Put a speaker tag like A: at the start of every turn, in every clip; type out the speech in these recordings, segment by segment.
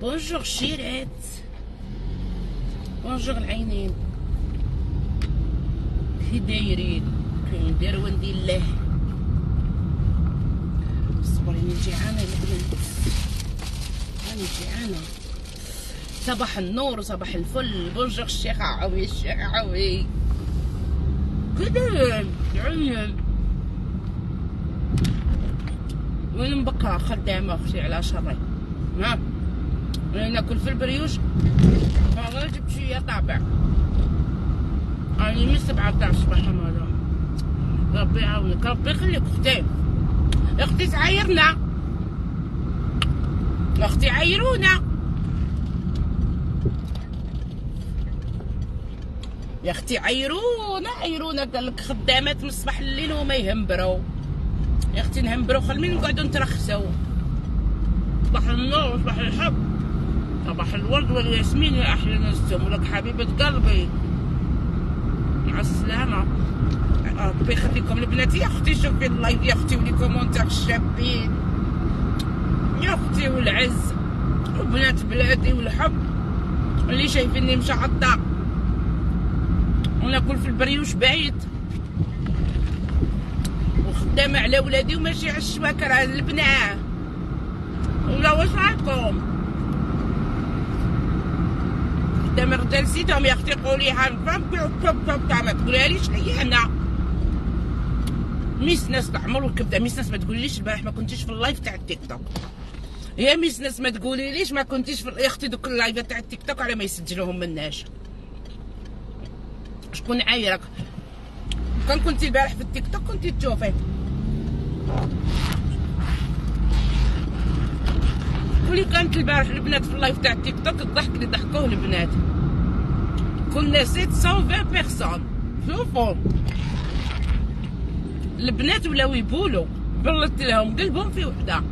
A: بونجور شيرات، بونجور العينين، كي دايرين؟ كنديرو ندير الله. صبريني جيعانه البنات، راني جيعانه. صباح النور وصباح الفل. بونجور الشيخ عوي، الشيخ عوي كي داير العينين؟ وين مبقره خدامه اختي على شري؟ ها ناكل في البريوش غير جبت شويه طابع. راني من 7 تاع الصباح هذا. ربي يعاونك، ربي يخليك اختي. اختي تعايرنا، اختي عايرونا يا اختي، عايرونا قال لك خدامات من الصباح لليل وما يهمبروا. يا اختي نهمبروا خل من نقعدوا نترخصوا. صباح النور وصباح الحب، صباح الورد والياسمين يا احلى نسم ولك حبيبه قلبي. مع السلامه، ربي يخليكم البنات. يا اختي شوفي اللايف يا اختي ولي كومونتير الشابين يا اختي، والعز وبنات بلادي والحب اللي شايفيني مشعطه وناكل في البريوش بايت وخدامه على ولادي وماشي على الشباك راه البنات. ولا واش راكم قدام الرجال سيدهم يا اختي؟ قوليها ما تقوليها ليش هي انا ميس ناس العمر والكبده. ميس ناس ما تقوليليش البارح ما كنتيش في اللايف تاع التيك توك. يا ميس ناس ما تقوليليش ما كنتيش في يا اختي دوك اللايفات تاع التيك توك على ما يسجلوهم مناش. شكون عايرك؟ كان كنتي البارح في التيك توك كنتي تشوفي. كلي كانت البارح البنات في اللايف تاع التيك توك الضحك اللي ضحكوه البنات. كنا 720 بيرسون. شوفوا البنات ولاو يبولوا، بلطت لهم قلبهم في وحده.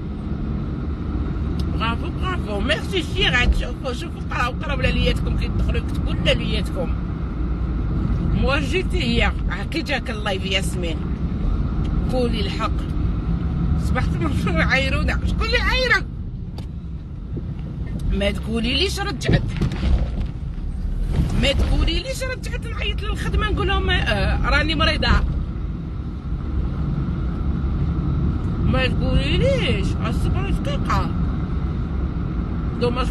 A: برافو برافو، ميرسي شيرات. شوفوا قراو لالياتكم كي تدخلوا يكتبوا لالياتكم. موا جيتي هي كي جاك اللايف ياسمين قولي الحق. صبحت عايرونا. شكون اللي عايرك؟ ما تقوليليش رجعت، ما تقوليليش رجعت نعيط للخدمه نقول لهم راني مريضه. ما تقوليليش الصبر دقيقه. دوماج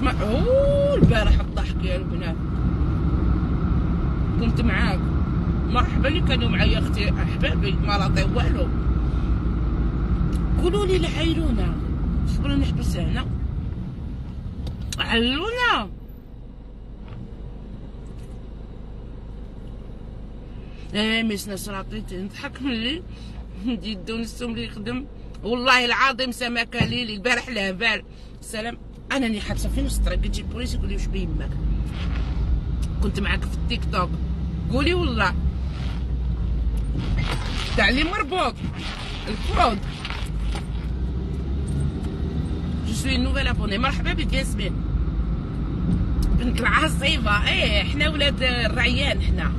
A: البارح الضحك يا البنات كنت معاك. مرحبا اللي كانوا معايا اختي احبابي ما راضي والو. قولوا لي عايرونا. صبروا نحبس هنا. علونا ميس ناس عطيتي نضحك ملي يدو نسهم اللي يخدم. والله العظيم سماك ليلي البارح لهبال السلام. انا اللي حابسه في نص الطريق يجي البوليس يقول لي واش بيماك كنت معاك في التيك توك. قولي والله تاع اللي مربوط الفرود. جو سوي نوفيل ابوني. مرحبا بك ياسمين بنت العصيبه. احنا ولاد الرعيان حنا.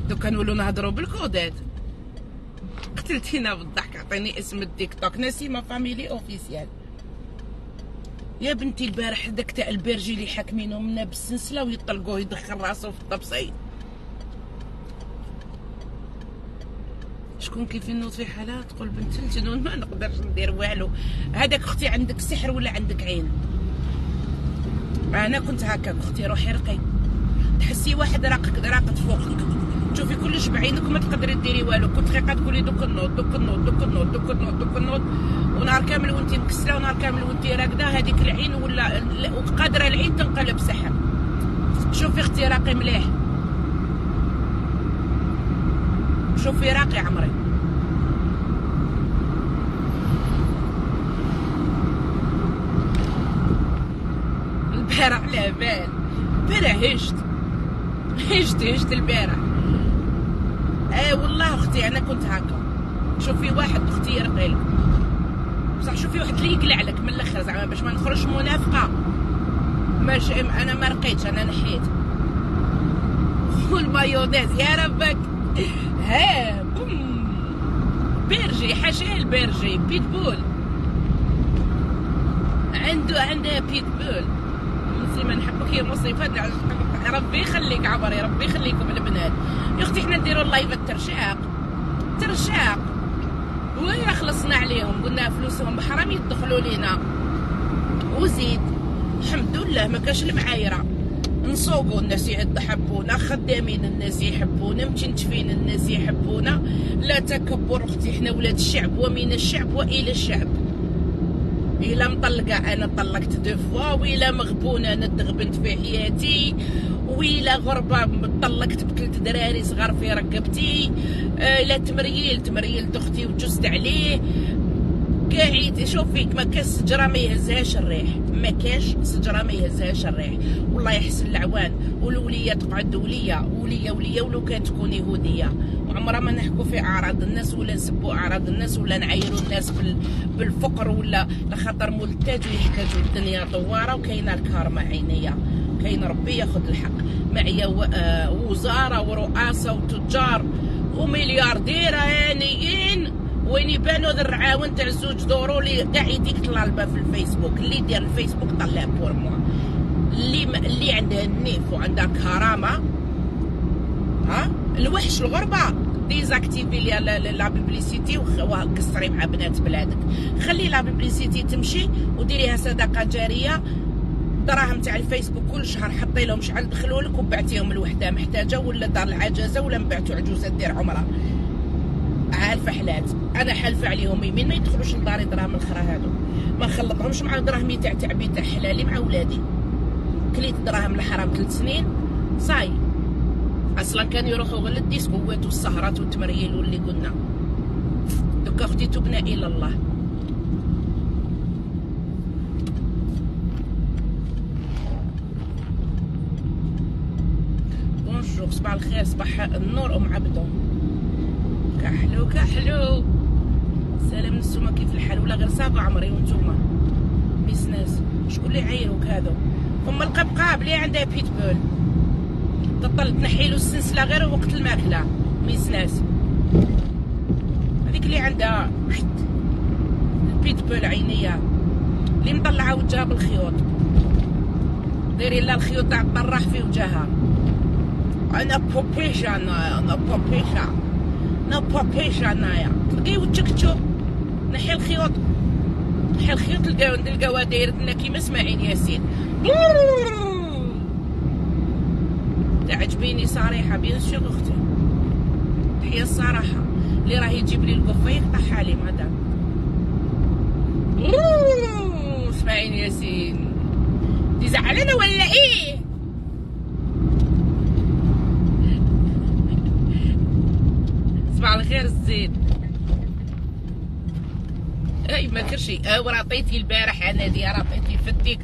A: دوكا نولو نهضرو بالكودات. قتلتينا بالضحك. عطيني اسم التيك توك نسيمه فاميلي اوفيسيال. يا بنتي البارح داك تاع البرجي اللي حاكمينهم منا بالسلسله ويطلقوه يدخل راسو في الطبسي. شكون كيف ينوض في حالها تقول بنت الجنون ما نقدرش ندير والو. هذاك اختي عندك سحر ولا عندك عين؟ انا كنت هكاك اختي. روحي رقي تحسي واحد راقد فوقك تشوفي كلش بعينك وما تقدري ديري والو. كنت غير تقولي دوك النوض دوك النوض دوك النوض دوك النوض دوك النوض ونهار كامل وانتي مكسره ونهار كامل وانتي راقده. هذيك العين ولا وقادره العين تنقلب سحر. شوفي اختي راقي مليح. شوفي راقي عمري. البارح على بال. البارح هشت البارح. والله اختي انا كنت هكا. شوفي واحد اختي يرقي لك بصح، شوفي واحد اللي يقلع لك من الاخر زعما باش ما نخرجش منافقه. ماشي انا ما رقيتش، انا نحيت. والمايونيز يا ربك. ها بيرجي، حاشاه البيرجي بيتبول، عندها بيتبول. مسلمه نحبك يا مصيفات، ربي يخليك عمري، ربي يخليكم البنات. يا اختي حنا نديروا اللايف ترشاق ويا خلصنا عليهم، قلنا فلوسهم حرام يدخلوا لينا. وزيد الحمد لله ما كاش المعايره، نسوقوا الناس يحبونا، خدامين الناس يحبونا، متنتفين الناس يحبونا. لا تكبر اختي، حنا ولاد الشعب ومن الشعب والى الشعب. إلا مطلقة أنا طلقت دو فوا، وإلا مغبونة أنا تغبنت في حياتي، وإلا غربة طلقت بثلاث دراري صغار في رقبتي. إلا تمريلت أختي وجزت عليه. قاعد شوفي ما كاش سجرة ما يهزهاش الريح، ما كاش سجرة ما يهزهاش الريح. والله يحسن العوان، والولية تقعد ولية ولو كانت تكون يهودية. وعمرها ما نحكوا في أعراض الناس ولا نسبوا أعراض الناس ولا نعايروا الناس بالفقر، ولا لخاطر مولتاجوا يحتاجوا الدنيا طوارة وكاينة الكارما عينيا، كاين ربي ياخذ الحق. معايا وزارة ورؤاسة وتجار ومليارديرة هانيين وين يبانوا ذا الرعاون تاع الزوج دورو اللي كاع يديك طلالبه في الفيسبوك. اللي يدير الفيسبوك طلع بور موا، اللي عندها النيف وعندها كرامه. الوحش الغربه ديزاكتيفي لا بيبليسيتي وكسري مع بنات بلادك. خلي لا بيبليسيتي تمشي وديريها صدقه جاريه. دراهم تاع الفيسبوك كل شهر حطي لهم شحال دخلوا لك وبعتيهم الوحده محتاجه ولا دار العجزه ولا مبعتوا عجوزه دير عمرها. عارفه حلات انا حالفه عليهم يمين ما يدخلوش لداري دراهم الاخرى هادو، ما نخلطهمش مع دراهمي تاع تعبي تاع حلالي مع ولادي. كليت دراهم الحرام 3 سنين صاي. اصلا كانوا يروحوا غير للديسكوات والسهرات والتمريل واللي قلنا. دوكا اختي تبنا الى الله. بونجور، صباح الخير، صباح النور ام عبدو. كحلو سلام نسوما، كيف الحال؟ ولا غير صافا عمري وانتوما ميس ناس؟ شكون اللي عايروك هذا؟ ام القبقاب اللي عندها بيتبول تطل تنحيلو السلسله غير وقت الماكله. ميس ناس هذيك اللي عندها البيتبول عينيا اللي مطلعه وجهها بالخيوط، ديري لها الخيوط تاع الطراح في وجهها. انا بوبيشا انايا تلقاي وجهك تشوف. نحي الخيوط تلقاوها دايرتنا كيما اسماعيل ياسين. تعجبيني صريحه بيان سور اختي، هي الصراحه. اللي راه يجيب لي القفه يقطعها لي مدام. اسماعيل ياسين تزعلنا ولا ايه؟ صباح الخير الزين. اي ما كرشي ورطيتي البارح انا دي رطيتي في التيك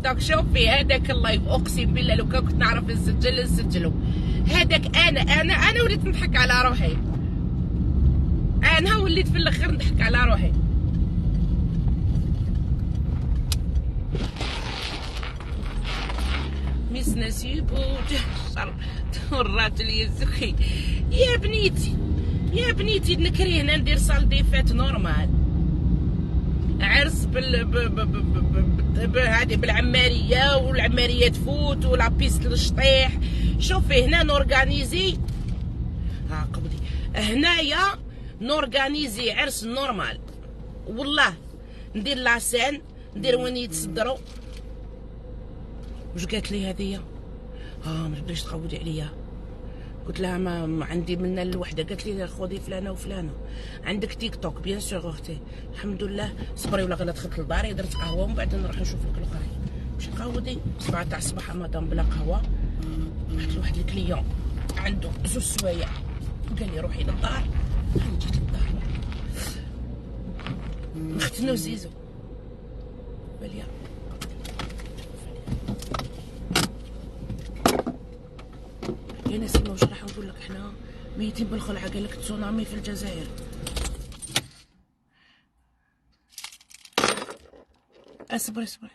A: توك. شوفي هذاك اللايف اقسم بالله لو كنت نعرف نسجله. هذاك انا وليت نضحك على روحي. انا وليت في الاخر نضحك على روحي. ميس نسيب الراجل يزخي. يا بنيتي نكري هنا ندير صال ديفات نورمال، عرس هذه بالعماريه والعماريه تفوت ولا بيست للشطيح. شوفي هنا نورغانيزي قبلي هنايا نورغانيزي عرس نورمال والله. ندير لاسان، ندير وين يتصدروا. واش قالت لي هذيا؟ ما تبداش تخودي عليا. قلت لها ما عندي منا الوحده. قالت لي خذي فلانه وفلانه. عندك تيك توك؟ بيان سور اختي الحمد لله. صبري ولا غير دخلت لداري درت قهوه ومن بعد نروح نشوف لك الاخرين. ماشي قهوتي 7 تاع الصباح مدام بلا قهوه. واحد لواحد الكليون عنده 2 سوايع قال لي روحي للدار. انا جيت للدار نختنو زيزو باليا يا نسيمه واش راح نقول لك، حنا ميتين بالخلعه. قال لك تسونامي في الجزائر. اصبري اصبري.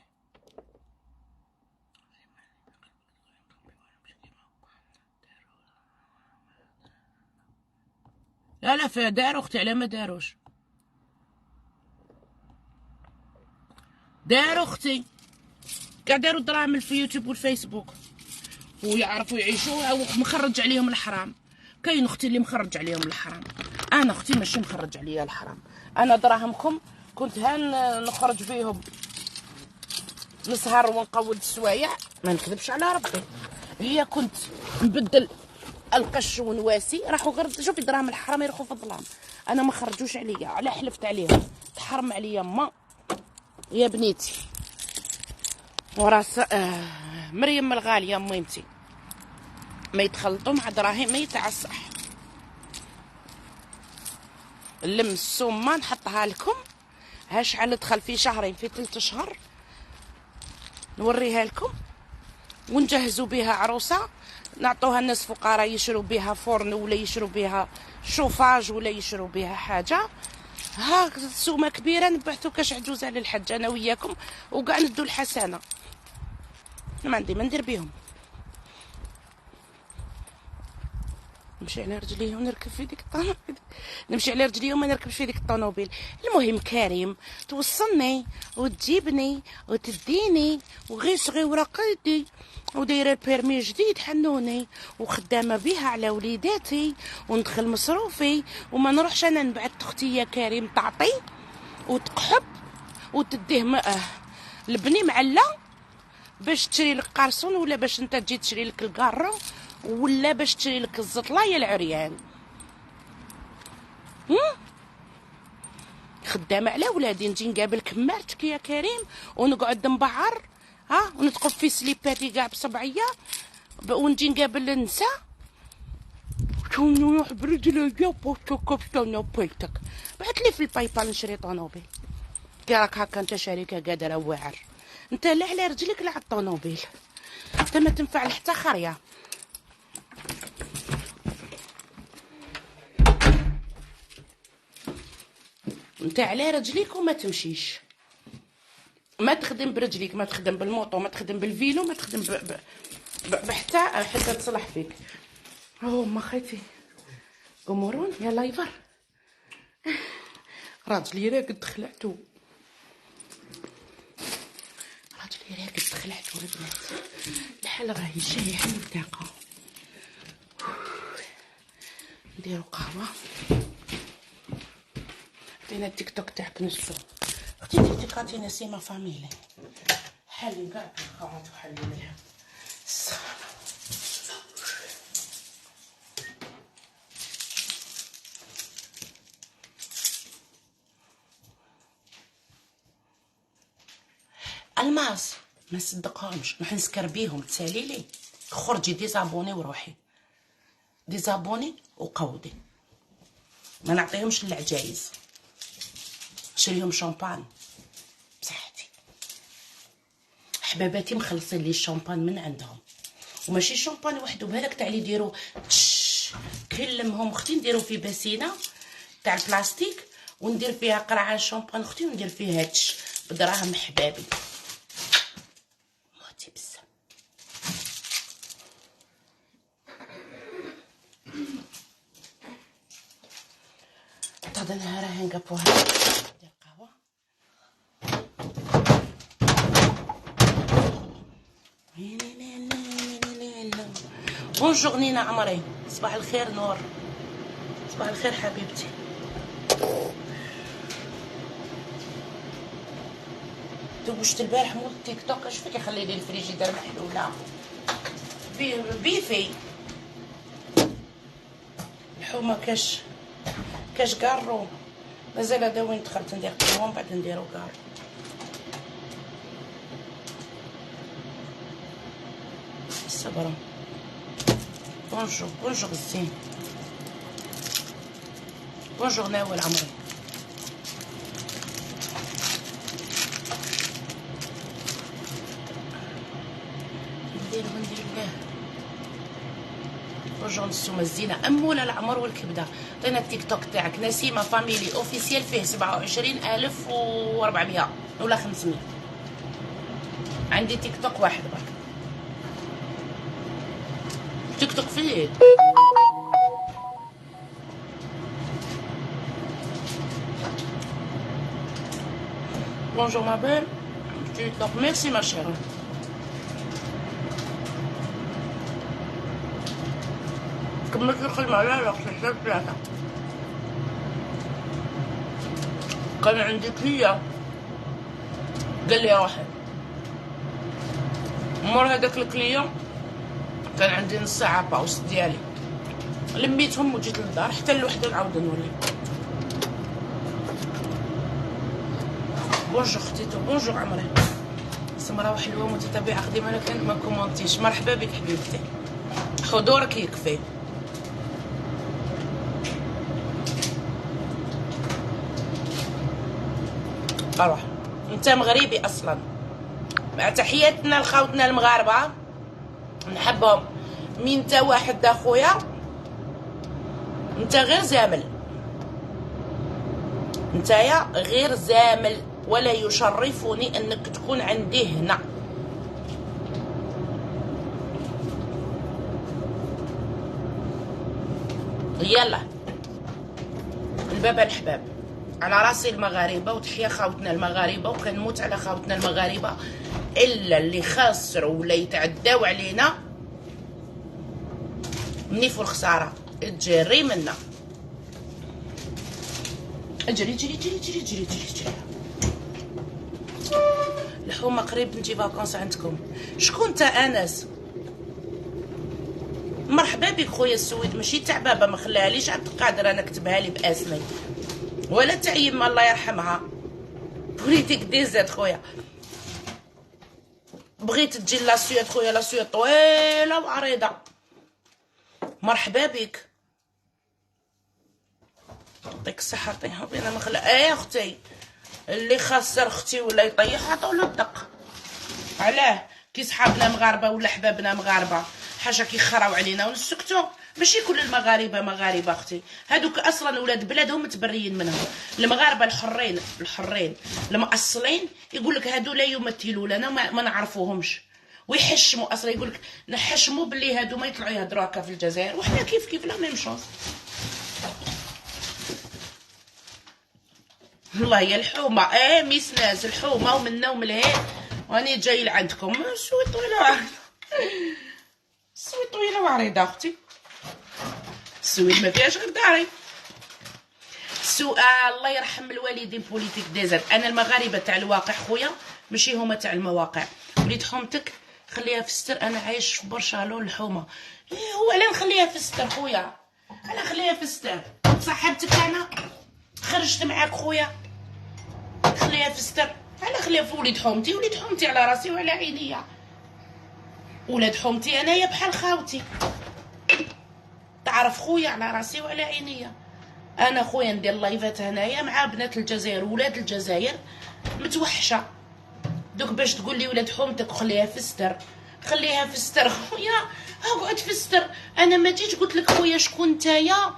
A: لا لا، في دار اختي، على ما داروش. دار اختي كاع داروا الدراهم في يوتيوب والفيسبوك ويعرفوا يعيشوا، ومخرج عليهم الحرام. كاين اختي اللي مخرج عليهم الحرام. انا اختي ماشي مخرج عليا الحرام. انا دراهمكم كنت نخرج بيهم نسهر ونقود السوايع، ما نكذبش على ربي. هي كنت نبدل القش ونواسي، راحوا غير شوفي دراهم الحرام يروحوا في الظلام. انا ما خرجوش عليا، على حلفت عليهم. تحرم عليا ما يا بنيتي وراس مريم الغاليه ميمتي، ما يتخلطوا مع دراهمي تاع الصح. اللم السومه نحطها لكم، ها شحال دخل في شهرين، في 3 شهور نوريها لكم، ونجهزوا بها عروسه نعطوها الناس فقراء يشروا بها فرن، ولا يشروا بها شوفاج، ولا يشروا بها حاجه. ها سومه كبيره نبعثوا كاش عجوز على الحج انا وياكم، وكاع ندو الحسنه. ما عندي ما ندير بيهم. نمشي على رجلي ونركب في ديك الطوموبيل، نمشي على رجلي وما نركبش في ديك الطوموبيل. المهم كريم توصلني وتجيبني وتديني، وغير صغيره قيدي، ودايره البيرمي جديد حنوني، وخدامه بها على وليداتي، وندخل مصروفي، وما نروحش انا نبعث اختي يا كريم تعطي وتقحب وتديه لبني معلا باش تشري لك قرصون، ولا باش انت تجي تشري لك الكارو، ولا باش تشري لك الزطله يا العريان. خدامه على ولادي، نجي نقابل كمارتك يا كريم ونقعد نبعر، ونتقف في سليباتي كاع بصبعيه، ونجي نقابل النساء نروح برجليا بوتك طونوبيلتك. بعث لي في البايبال نشري طونوبيل. كي راك هكا انت شركه قادره واعر، انت لا على رجلك لا على الطونوبيل، انت ما تنفع لحتى خريه. انت على رجليك وما تمشيش، ما تخدم برجليك، ما تخدم بالموطو، ما تخدم بالفيلو، ما تخدم حتى تصلح فيك. ما خيتي امورون يا لايفر. راجلي راقد خلعتو، راجلي راقد خلعتو البنات. الحال راهي شايحه البطاقه. نديرو قهوه. عطينا التيك توك تاعك نسو. اختي تيكاتي نسيمه فاميلي. حلي كاع القهوه وحلي ليها السخانه. الماس ما نصدقهمش، نروح نسكر بيهم. تسالي لي خرجي ديزابوني وروحي ديزابوني وقودي، ما نعطيهمش العجايز. شريهم شامبان بصحتي. حباباتي مخلصين لي الشامبان من عندهم، وماشي شامبان وحده بهذاك تاع اللي يديروا كلمهم اختي. نديرو في باسينه تاع البلاستيك، وندير فيها قرعه شامبان اختي، وندير فيها تش بدراهم حبابي. موتي بزاف. تظنها راهي نقبوها ديال القهوه. بونجور نينا عمري، صباح الخير نور، صباح الخير حبيبتي. دوشت البارح مول التيك توك، اش فيك يخلي لي الفريجيدير محلوله بيفي الحومه كاش كارو. مازال هذا وين دخلت ندير قهوه من بعد نديرو كارو. صبرا. بونجور بونجور الزين، بونجور ناول عمري. ندير له بونجور نسومه الزينه اموله العمر والكبده. عطينا التيك توك تاعك نسيمه فاميلي اوفيسيال فيه 27400 ولا 500. عندي تيك توك واحد برك، تيك توك فيه. بونجور ما بيل تيك توك. ميرسي ما شير. كملت الخدمة على حساب 3. كان عندي كلية قال لي روحي. مور هذاك الكلية كان عندي نص ساعة باوس ديالي، لميتهم وجيت للدار حتى الوحدة نعاود نولي. بونجور ختيتو. بونجور عمري. سمرة وحلوة متتابعة خديمة لكن ما كومونتيش. مرحبا بك حبيبتي، حضورك يكفي. اروح انت مغربي اصلا. مع تحياتنا لخوتنا المغاربه نحبهم. مين انت واحد اخويا، انت غير زامل، نتايا غير زامل، ولا يشرفني انك تكون عندي هنا. يلا الباب الحباب على راسي المغاربه، وتحيا خاوتنا المغاربه، وكنموت على خاوتنا المغاربه. الا اللي خاسروا ولا يتعداو علينا منيفو الخساره تجري منا. اجري جري جري جري جري جري جري. الحومه قريب نجي فاكونس عندكم. شكون انت انس؟ مرحبا بك خويا السويد. ماشي تاع بابا ما خلاهاليش عبد القادر انا كتبها لي باسمي، ولا تاع يما الله يرحمها. بغيتك ديزات خويا، بغيت تجي لاسيوط خويا، لاسيوط طويله وعريضه. مرحبا بك، يعطيك الصحه. عطيها بينا ما خلا. ايه اختي اللي خاسر اختي ولا يطيح عطولو الدق. علاه كي صحابنا مغاربه ولا حبابنا مغاربه حاجه كيخراو علينا ونسكتو؟ ماشي كل المغاربه مغاربه اختي، هادوك اصلا ولاد بلادهم متبريين منهم. المغاربه الحرين المأصلين يقول لك هادو لا يمثلوا لنا، ما نعرفوهمش، ويحشموا اصلا. يقول لك نحشموا باللي هادو ما يطلعوا يهضروا هكا في الجزائر، وحنا كيف لا ميم شونس. والله هي الحومه. ميس ناس الحومه ومنا وملهين، واني جاي لعندكم. سوي طويله سوي طويله وعريضه اختي. السويد ما فيهاش غير داري. السؤال الله يرحم الوالدين بوليتيك ديزرت. انا المغاربه تاع الواقع خويا، ماشي هما تاع المواقع. وليد حومتك خليها في الستر. انا عايش في برشلونه الحومه. هو علاه نخليها في الستر خويا؟ انا خليها في الستر. صاحبتك انا خرجت معاك خويا، خليها في الستر. انا خليها في وليد حومتي. وليد حومتي على راسي وعلى عينيا. ولاد حومتي انايا بحال خاوتي، تعرف خويا على راسي وعلى عينيا. انا خويا ندير لايفات هنايا مع بنات الجزائر وولاد الجزائر متوحشه. دوك باش تقول لي ولاد حومتك وخليها في الستر، خليها في الستر خويا. اقعد في الستر. انا ما جيت قلت لك خويا شكون نتايا.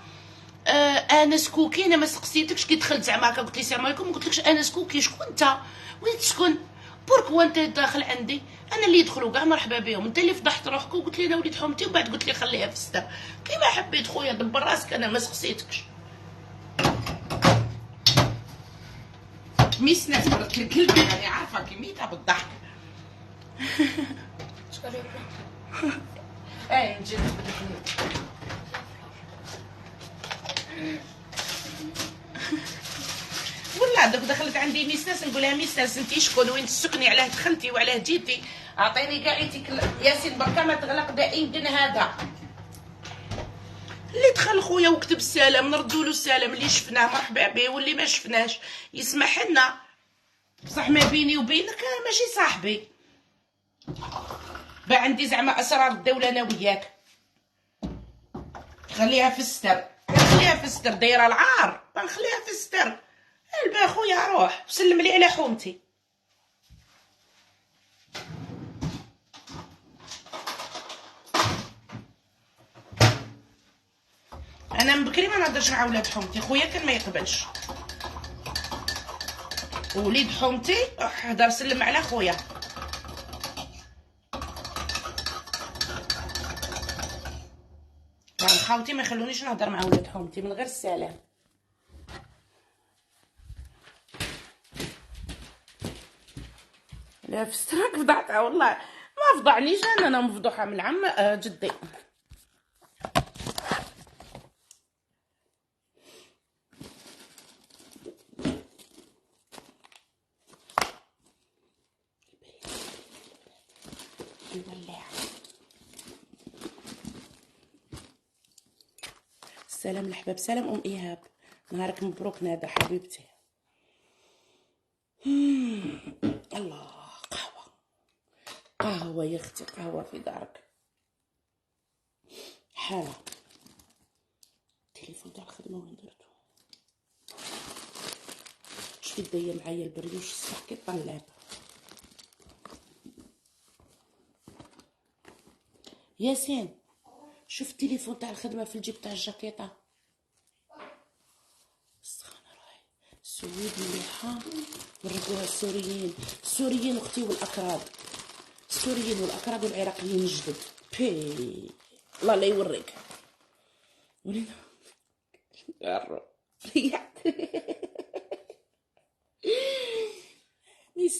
A: انس كوكي. انا ما سقسيتكش كي دخلت زعما هكا قلت لي السلام عليكم، ما قلتلكش انس كوكي شكون انت وين تسكن. بوركوا انت داخل عندي؟ انا اللي يدخلوا كاع مرحبا بهم. انت اللي فضحت روحك وقلت لي انا وليد حومتي، وبعد قلت لي خليها في الستر. كيما حبيت خويا دبر راسك. انا ما سقسيتكش. ميس ناس برك الكلب يعني عارفه كميتها بالضحك. نجي والله دوك دخلت عندي ميساس نقول لها ميساس انتي شكون وين تسكني علاه دخلتي وعلاه جيتي. اعطيني كاع ياسين بركا ما تغلق دائما هذا. اللي دخل خويا وكتب السلام نردوا له السلام، اللي شفناه مرحبا به واللي ما شفناش يسمح لنا. بصح ما بيني وبينك ماشي صاحبي. با عندي زعما اسرار الدوله انا وياك. خليها في الستر، خليها في الستر. دايره العار نخليها في الستر. البا خويا روح وسلم لي على حومتي. انا من بكري ما نهضرش مع ولاد حومتي، خويا كان ما يقبلش. وليد حومتي حضر سلم على خويا. يعني خاوتي ما يخلونيش نهضر مع ولاد حومتي من غير السلام. لا فستراك فضحتها والله. ما فضعنيش انا مفضوحه من العم جدي. يولع. السلام الحباب. سلام ام ايهاب، نهارك مبروك نادا حبيبتي. الله، قهوه قهوه يا اختي، قهوه في دارك. حاله. التليفون تاع الخدمه وين درتو؟ شفت دايا معايا البريوش الصح كي طلاب. ياسين شوف التليفون تاع الخدمه في الجيب تاع الجاكيطه. سخانه راهي. السويد مليحه، نرقوها السوريين. السوريين اختي والاكراد، السوريين والاكراد والعراقيين جدد. بي الله لا يوريك. ولينا ريحت.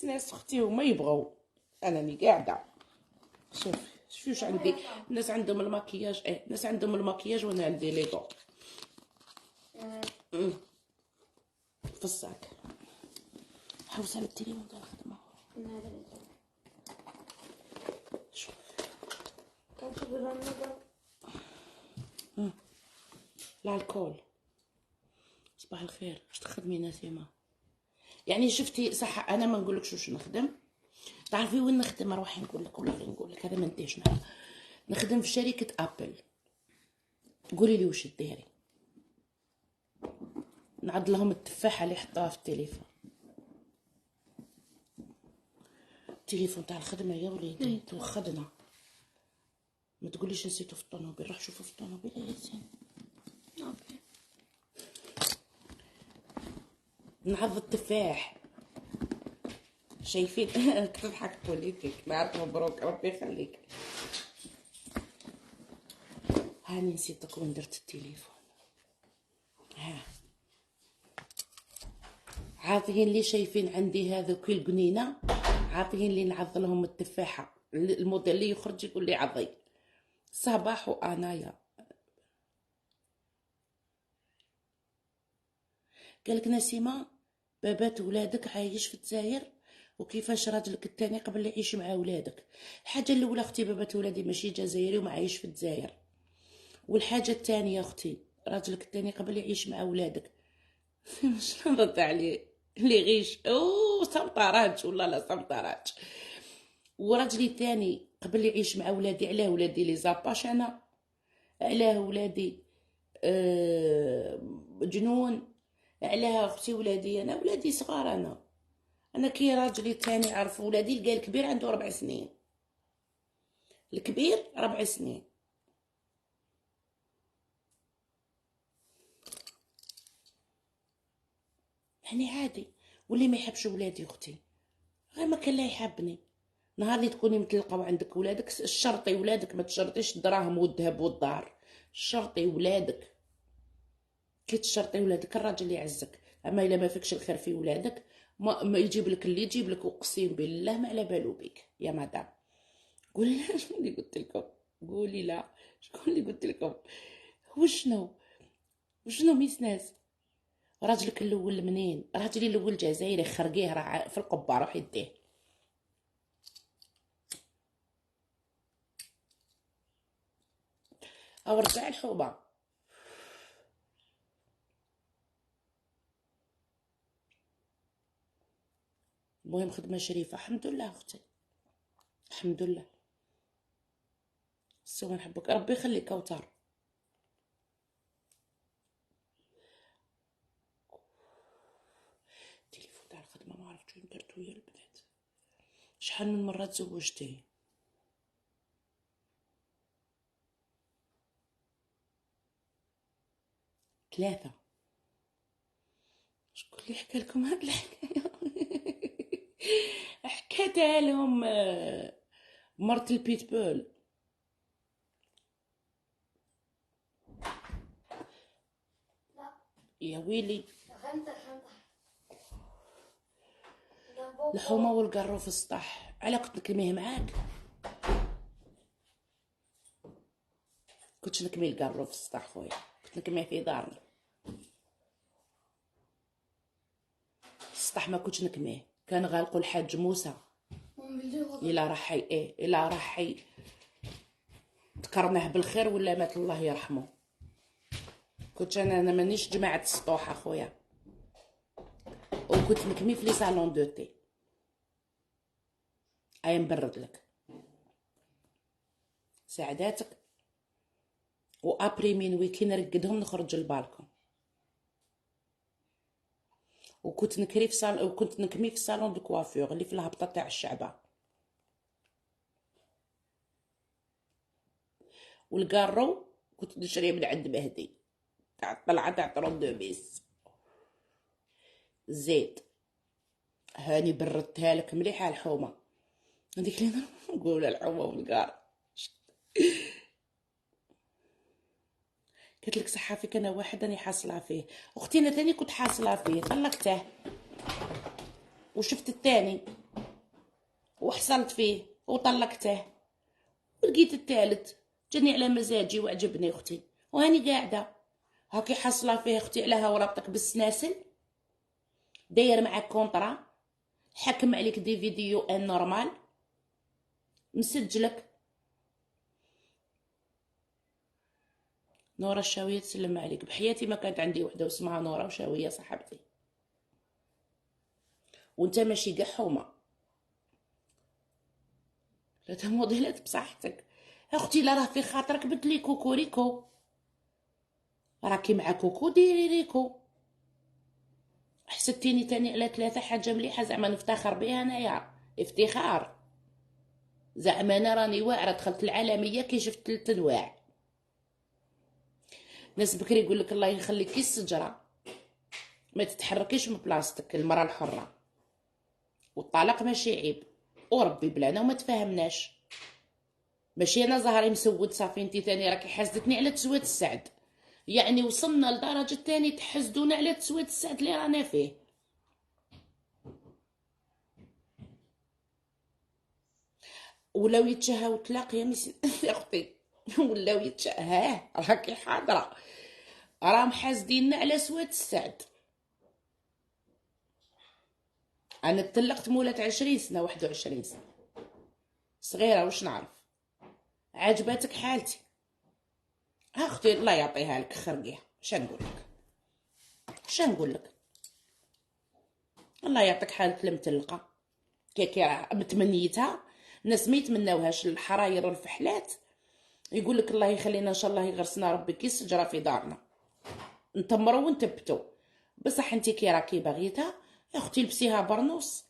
A: ناس اختي هما يبغوا، انني قاعده. شوفي واش عندي. الناس عندهم الماكياج، الناس عندهم الماكياج وانا عندي لي دو في الصاك. حوس على التليفون تاع الخدمه. شوف الكول. صباح الخير، واش تخدمي نسيمه؟ يعني شفتي صح، انا ما نقولكش واش نخدم. تعرفي وين نخدم؟ روحي نقول لك ولا غير نقول لك، هذا ما نديش معاه. نخدم في شركه ابل. قولي لي واش ديري. نعض لهم التفاحه اللي حطوها في التليفون. التليفون تاع الخدمه يا وليدي توخدنا. ما تقوليش نسيتو في الطوموبيل، روح شوفو في الطوموبيل يا ياسين. اوكي. نعض التفاح. شايفين؟ تضحك بوليتك. نعرف مبروك ربي يخليك. هاني نسيتك وين درت التليفون. ها عاطيين لي شايفين عندي هذوك القنينه، عاطيين لي نعض لهم التفاحه. الموديل اللي يخرج يقول لي عضي. صباح وانايا قالك نسيمه بابات ولادك عايش في الجزائر وكيفاش راجلك الثاني قبل يعيش مع ولادك. الحاجه الاولى اختي بابات ولادي ماشي جزائري وما عايش في الجزائر. والحاجه الثانيه اختي راجلك الثاني قبل يعيش مع ولادك. مش نرد عليه اللي غيش سمطراج والله لا سمطراج. وراجلي الثاني قبل يعيش مع ولادي. علاه ولادي لي زاباش انا؟ علاه ولادي جنون؟ علاه اختي ولادي انا ولادي صغار. انا كي راجلي الثاني عرف ولادي، لقى الكبير عنده 4 سنين. الكبير 4 سنين. يعني عادي. واللي ما يحبش ولادي اختي غير ما كان لا يحبني. نهار اللي تكوني متلقاو عندك ولادك الشرطي ولادك، ما تشرطيش الدراهم والذهب والدار. شرطي ولادك. كي تشرطي ولادك الراجل اللي يعزك. اما الا ما فيكش الخير في ولادك ما يجيب لك اللي يجيب لك. اقسم بالله ما على بالو بك يا مدام. قولي لا شكون اللي قلت لكم؟ قولي لا شكون اللي قلت لكم؟ وشنو ميس ناس؟ راجلك الاول منين؟ راجلي الاول جزائري، خرقيه راه في القبه، روح يديه. او رجع الحوبه. المهم خدمه شريفه الحمد لله اختي، الحمد لله. سوا نحبك ربي يخليك كوثر. التليفون تاع الخدمه ما عرفتش وين درتو يا البنات. شحال من مره تزوجتي؟ 3. شكون اللي حكى لكم هاد الحكايه؟ حكاتها لهم مرت البيتبول. يا ويلي، الحومه والقرو في السطح. على كنت نكلميه معاك، كنت نكمي القرو في السطح خويا، كنت نكميه في دارنا. السطح ما كنتش نكميه، كان غالقو الحاج موسى الا راح الا راح تكرمه بالخير ولا مات الله يرحمه. كنت انا مانيش جماعه السطوح اخويا، وكنت نكمي في لي صالون دو تي. ايا نبرد لك ساعداتك، وابري مينوي كي نرقدهم نخرج للبالكون. وكنت نكري في وكنت نكمي في صالون دو كوافور اللي في الهبطه تاع الشعبه. والكارو كنت نشريه من عند مهدي تاع الطلعه تاع 32 بيس. زيد هاني بردتها لك مليحه الحومه هذيك اللي نقول الحومه والكار. قلت لك صحافي كان واحد راني حاصله فيه، اختي انا ثاني كنت حاصله فيه، طلقته وشفت الثاني وحصلت فيه وطلقته، ولقيت الثالث جاني على مزاجي وعجبني اختي، وهاني قاعده هاكي حاصله فيه اختي. على وربطك بالسناسل، داير معاك كونطرا، حكم عليك دي فيديو ان نورمال، مسجلك. نورا الشاويه تسلم عليك. بحياتي ما كانت عندي وحده اسمها نورا وشاويه صاحبتي، وانت ماشي كاع حومه. لا تموديلات بصحتك اختي، لا راه في خاطرك بدلي كوكوريكو، راكي مع كوكو ديري ريكو. حسدتيني تاني على 3 حاجه مليحه زعما نفتخر بها انايا، افتخار. زعما انا راني واعره دخلت العالميه كي شفت 3 انواع. ناس بكري يقول لك الله يخليكي السجره ما تتحركيش من بلاصتك، المراه الحره، والطلاق ماشي عيب، وربي بلانا وما تفاهمناش. ماشي انا زهري مسود صافي، انتي تاني راكي حاسدتني على تسويت السعد. يعني وصلنا لدرجه تاني تحسدونا على تسويت السعد اللي رانا فيه. ولاو يتشهاو طلاق يا مس يا اختي، ولاو يتشهاه راكي حاضره، راهم حاسديننا على سويت السعد. انا تطلقت مولات 20 سنه 21 سنه، صغيره واش نعرف. عجباتك حالتي اختي، الله يعطيها لك خرقيها. شنقول لك شنقول لك، الله يعطيك حالة المطلقه كي متمنيتها. الناس ما يتمناوهاش، الحراير والفحلات يقول لك الله يخلينا ان شاء الله يغرسنا ربي كي الشجره في دارنا، نتمروا ونتبتوا. بصح انت كي راكي باغيتها يا اختي لبسيها برنوس.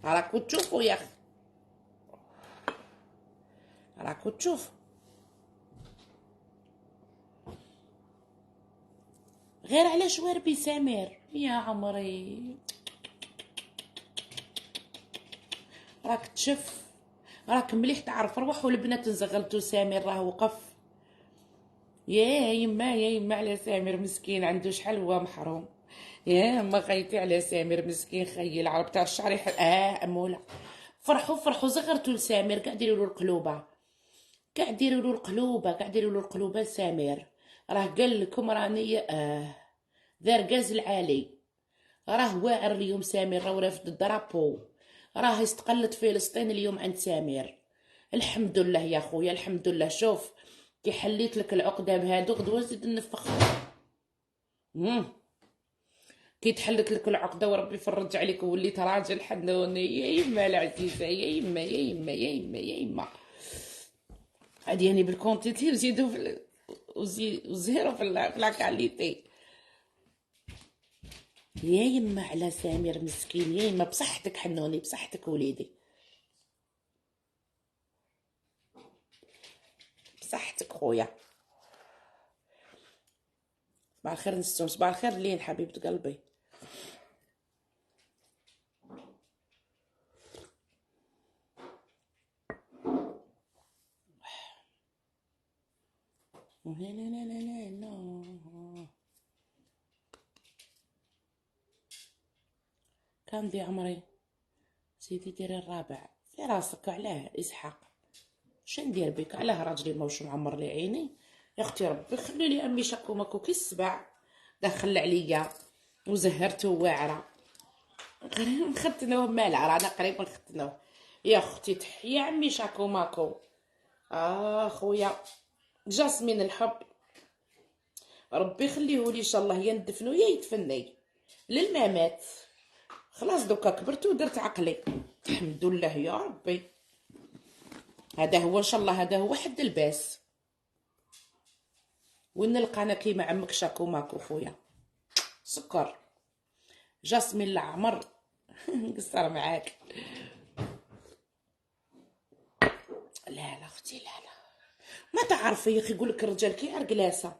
A: راكو تشوفوا يا اخي، راكو تشوف. غير على شواربي سمير يا عمري، راك تشف، راك مليح تعرف روح. والبنات نزغلتو سمير راه وقف. يا يما يا يما على سمير مسكين، عنده شحال هو محروم. يا ما غيتي على سمير مسكين، خيي العرب تاع الشعر مولا. فرحوا فرحوا زغرتو لسمير، كاع ديروا له القلوبه، كاع ديروا له القلوبه، كاع ديروا له القلوبه لسمير. راه قال لكم راني دار غاز العالي، راه واعر اليوم سمير، راه رافد الدرابو، راه استقلت فلسطين اليوم عند سمير. الحمد لله يا خويا الحمد لله. شوف كي حليت لك العقده بهادو غدوه نزيد نفخ. كي تحلت لك العقده وربي يفرج عليك ووليت راجل حنوني يا يما العزيزه، يا يما يا يما يا يما يا يما. عادي يعني بالكونتيتي وزيدو في وزيرو في لاكاليتي. يا يما على سمير مسكين، يا يما بصحتك حنوني، بصحتك وليدي. صحتك خويا. صباح الخير نستم، صباح الخير لين حبيبة قلبي. كان دي عمري سيدي ديري الرابع في راسك. علاه اسحاق شندير بك؟ علاه راجلي موش معمر لي عيني يا اختي؟ ربي خلي لي امي شكو ماكو كي السبع دخل عليا وزهرته واعره قريب نختنوه مالعه، رانا قريب نختنوه يا اختي. تحيا عمي شاكو ماكو. خويا جاسمين الحب ربي يخليهولي ان شاء الله، يا ندفنو يا يدفني للممات. خلاص دوكا كبرت ودرت عقلي الحمد لله يا ربي. هذا هو ان شاء الله، هذا هو حد الباس. وين نلقانا كيما عمك شاكو ماكو خويا سكر. جاسمين العمر نقصر معاك. لا اختي لا ما تعرفي يا اخي، يقولك الرجال كي عرقلاسه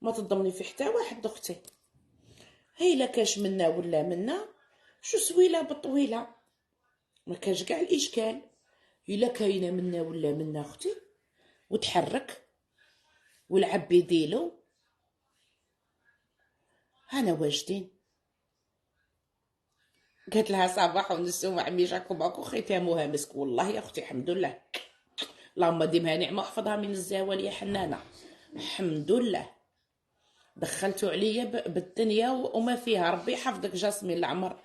A: ما تضمني في حتى واحد اختي. هي لا كاش منا ولا منا شو سويله بطويله ما كاش كاع الاشكال. الا كاينه منا ولا منا اختي وتحرك والعب بيديلو انا واجدين. قالت لها صباح ونسوم عمي جاكو باكو ختامها مسك. والله يا اختي الحمد لله، اللهم ديمها نعمه واحفظها من الزوال يا حنانه. الحمد لله دخلتو عليا بالدنيا وما فيها. ربي يحفظك جاسمين العمر.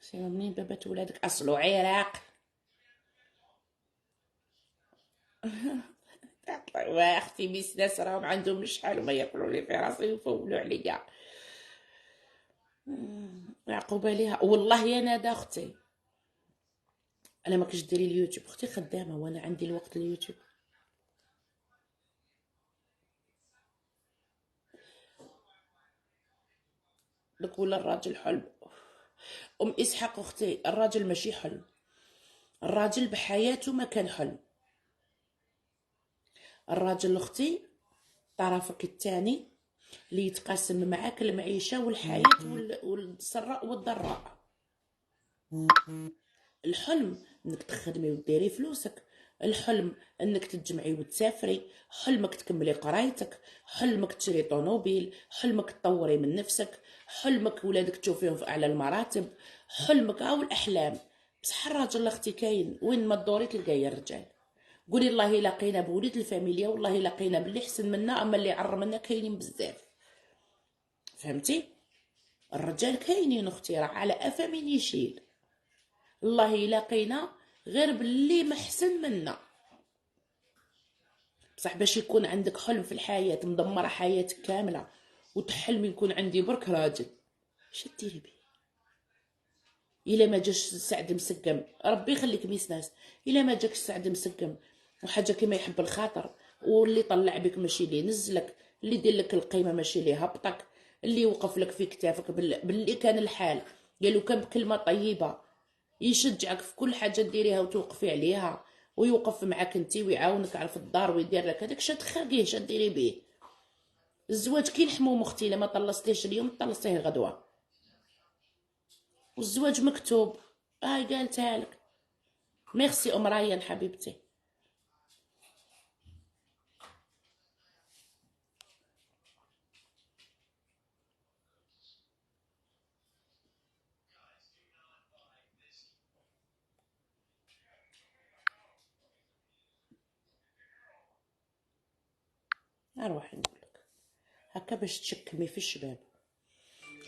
A: سيما منين بابات ولادك؟ اصلو عراق. واختي ميس ناس راهم عندهم شحال وما ياكلوا لي في راسي ويفولوا عليا. عقوبه ليها والله يا نادى اختي. انا ما كنتش ديري اليوتيوب اختي، خدامه وانا عندي الوقت اليوتيوب. لك ولا الراجل حلم. ام اسحاق اختي الراجل ماشي حلم، الراجل بحياته ما كان حلم. الراجل اختي طرفك الثاني اللي يتقاسم معاك المعيشه والحياه والسراء والضراء. الحلم انك تخدمي وديري فلوسك، الحلم انك تتجمعي وتسافري، حلمك تكملي قرايتك، حلمك تشري طوموبيل، حلمك تطوري من نفسك، حلمك ولادك تشوفيهم في اعلى المراتب، حلمك هاو الاحلام. بصح الراجل اختي كاين وين ما تدوري تلقاي الرجال. قولي الله لقينا بوليد الفاميليا، والله لقينا باللي حسن منا، اما اللي عر منا كاينين بزاف. فهمتي؟ الرجال كاينين اختي راه على افا من يشيل. الله لقينا غير باللي محسن منا. بصح باش يكون عندك حلم في الحياه مدمره حياتك كامله وتحلمي يكون عندي برك راجل، اش ديري بيه؟ الا ما جاش سعد مسقم ربي يخليك ميس ناس، الا ما جاكش سعد مسقم وحاجه كيما يحب الخاطر، واللي طلع بك ماشي اللي نزلك، اللي يدير لك القيمه ماشي اللي هبطك، اللي يوقف لك في كتافك باللي كان الحال قالوا كان بكلمه طيبه يشجعك في كل حاجه ديريها وتوقفي عليها ويوقف معاك انتي ويعاونك على في الدار ويدير لك هذاك شاد تخرقيه شاد ديري بيه. الزواج كي الحموم اختي، لما طلصتيش اليوم طلصتيه غدوه، والزواج مكتوب. قالتها لك. ميرسي ام ريان حبيبتي. اروح نقولك هكا باش تشكمي في الشباب.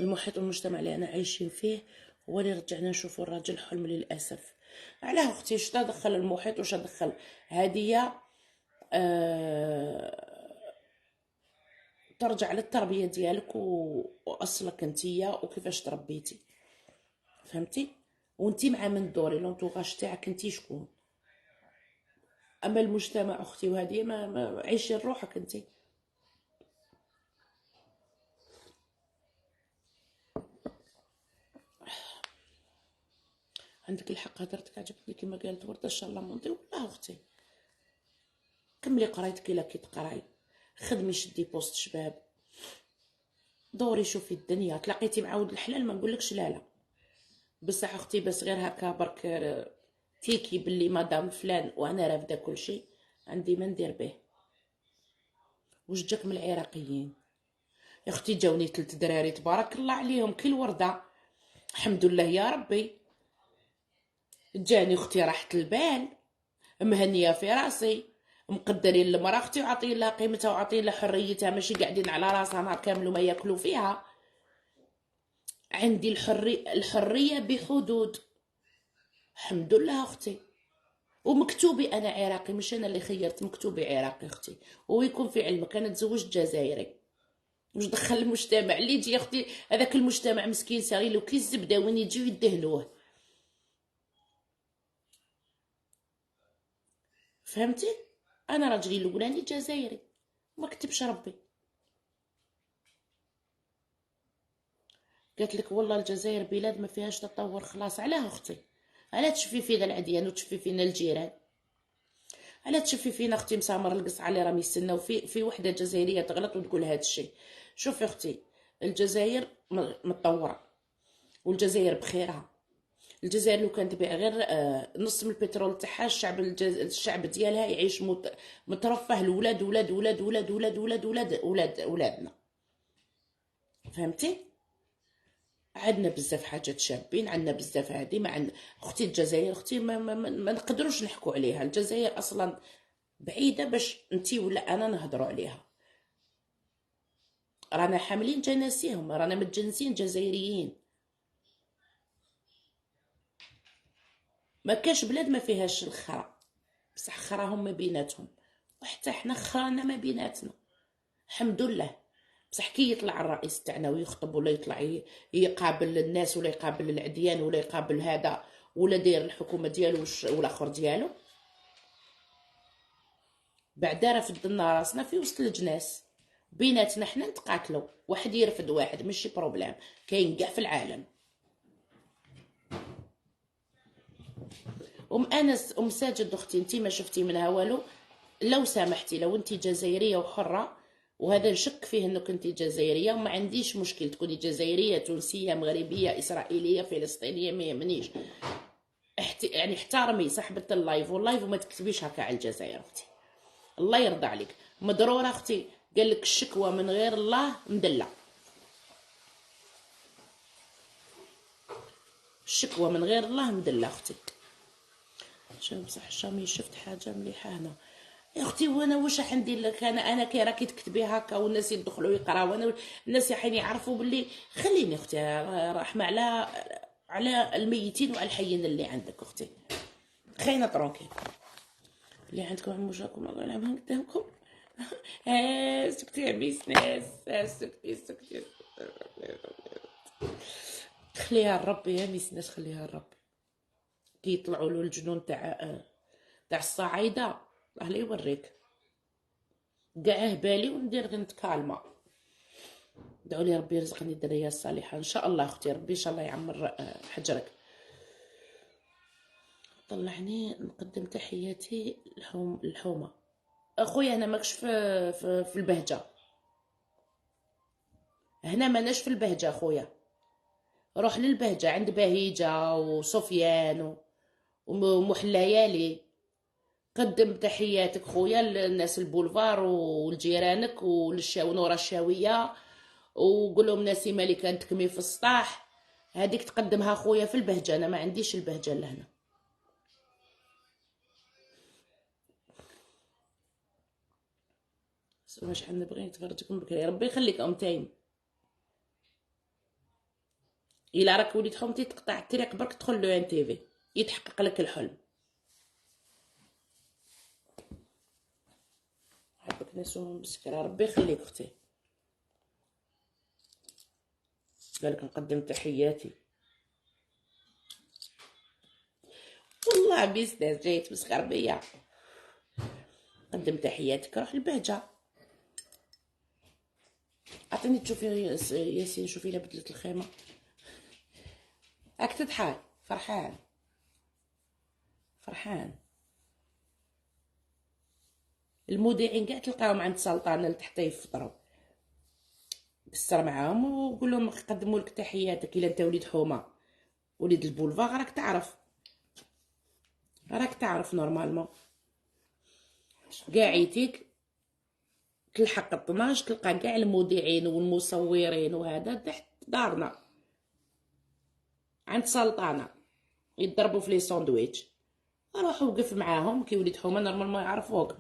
A: المحيط والمجتمع اللي انا عايشين فيه هو اللي رجعنا نشوفوا الراجل حلم للاسف. علاه اختي اش دخل المحيط واش دخل هديه؟ ترجع للتربيه ديالك واصلك نتيا وكيفاش تربيتي. فهمتي؟ وانتي مع من دوري لونطوغاج تاعك انتي شكون. اما المجتمع اختي وهذه ما عيشي روحك انتي. عندك الحق، هضرتك عجبتني كما قالت ورده الشارلمونتي. والله اختي كملي قرايتك الا كي تقراي، خدمي شدي بوست شباب، دوري شوفي الدنيا، تلاقيتي مع ولد الحلال ما نقولكش لا لا، بصح اختي بس غير هكا برك تيكي باللي مدام فلان وانا رافده كل شيء، عندي ما ندير به. واش جاك من العراقيين يا اختي؟ جاوني 3 دراري تبارك الله عليهم كي الورده، الحمد لله يا ربي. جاني اختي راحة البال، مهنيه في راسي، مقدرين المراه اختي وعاطين لها قيمتها وعاطين لها حريتها، ماشي قاعدين على راسها نهار كامل وما ياكلوا فيها. عندي الحريه بحدود، الحمد لله اختي. ومكتوبي انا عراقي، مش انا اللي خيرت، مكتوبي عراقي اختي. ويكون في علمك انا تزوجت جزائري، واش دخل المجتمع اللي يجي يا اختي؟ هذاك المجتمع مسكين صغير لو كي الزبده وين يجيو يدهنوه، فهمتي؟ انا راجلي الاولاني جزائري، ما كتبش ربي. قالت لك والله الجزائر بلاد ما فيهاش تطور. خلاص علاه اختي؟ علاه تشوفي فينا العديان وتشوفي فينا الجيران؟ علاه تشوفي فينا اختي مسامر القصعه اللي راهم يستناو في وحده جزائريه تغلط وتقول هذا الشيء؟ شوفي اختي، الجزائر متطوره والجزائر بخيرها. الجزائر لو كانت تبيع غير نص من البترول تاعها، الشعب ديالها يعيش مترفه. الولاد ولاد ولاد ولاد ولاد ولاد ولاد ولادنا، فهمتي؟ عندنا بزاف حاجات شابين، عندنا بزاف هادي. ما عندنا اختي الجزائر اختي ما نقدروش نحكوا عليها. الجزائر اصلا بعيده باش انتي ولا انا نهضروا عليها. رانا حاملين جناسيهم، رانا متجنسين جزائريين. ما كاش بلاد ما فيهاش الخرا، بصح خراهم ما بيناتهم، وحتى حنا خرانا ما بيناتنا الحمد لله. بصح كي يطلع الرئيس تاعنا ويخطب ولا يطلع يقابل الناس ولا يقابل العديان ولا يقابل هذا ولا داير الحكومه ديالو والاخر ديالو، بعدا رفدنا راسنا في وسط الجناس بيناتنا حنا نتقاتلوا، واحد يرفد واحد ماشي بروبليم، كاين كاع في العالم. انس ساجد اختي، انتي ما شفتي منها والو، لو سامحتي لو انتي جزائريه وحره، وهذا نشك فيه انك انتي جزائريه، وما عنديش مشكل تكوني جزائريه تونسيه مغربيه اسرائيليه فلسطينيه، ما يهمنيش. يعني احترمي صاحبه اللايف واللايف، وما تكتبيش هكا على الجزائر اختي، الله يرضى عليك. مضروره اختي، قال لك الشكوى من غير الله مدله، الشكوى من غير الله مدله اختي. بصح الشامي شفت حاجه مليحه هنا يا اختي. وانا واش راح ندير لك؟ انا كي راكي تكتبي هكا والناس يدخلوا يقراو، انا الناس حين يعرفوا باللي، خليني اختي رحمه على الميتين وعلى الحيين اللي عندك اختي، خلينا طرونكي. اللي عندكم عموشاكم الله يلعبها قدامكم. سكتي يا بيس ناس، سكتي خليها لربي يا ميس ناس، خليها لربي. كي يطلعوا له الجنون تاع الصعايده الله لا يوريك، كاع بالي وندير غير نتكالما. دعوا لي ربي يرزقني الدريه الصالحه ان شاء الله اختي، ربي ان شاء الله يعمر حجرك. طلعني نقدم تحياتي الحومه. اخويا هنا ماكش في البهجه، هنا ماناش في البهجه اخويا، روح للبهجه عند بهيجه وسفيان ومحليالي. قدم تحياتك خويا للناس البولفار ولجيرانك ونورا الشاويه، وقول لهم ناسي مالي كانت تكمي في السطاح، هذيك تقدمها خويا في البهجه. انا ما عنديش البهجه لهنا. واش شحال نبغي نتفرجكم بكري، ربي يخليك ام تايم. الا راك وليت خمتي تقطع الطريق برك تدخل لو ان تي في يتحقق لك الحلم. حبك ناسهم مسكره، ربي يخليك اختي. قالك نقدم تحياتي، والله بيزنس جاي تمسخر بيا. قدم تحياتك، روح البهجه. عطيني تشوفي ياسين، شوفي لا بدلت الخيمه، راك تضحك فرحان. فرحان. المذيعين كاع تلقاهم عند سلطانه لتحت يفطروا، كسر معاهم وقول لهم يقدموا لك تحياتك. الا انت وليد حومه وليد البولفار راك تعرف نورمالمون كاع عيتيك تلحق 12 تلقى كاع المذيعين والمصورين وهذا تحت دارنا عند سلطانه يضربوا في لي ساندويتش. روح وقف معاهم كي وليد حومه نورمالمون يعرفوك.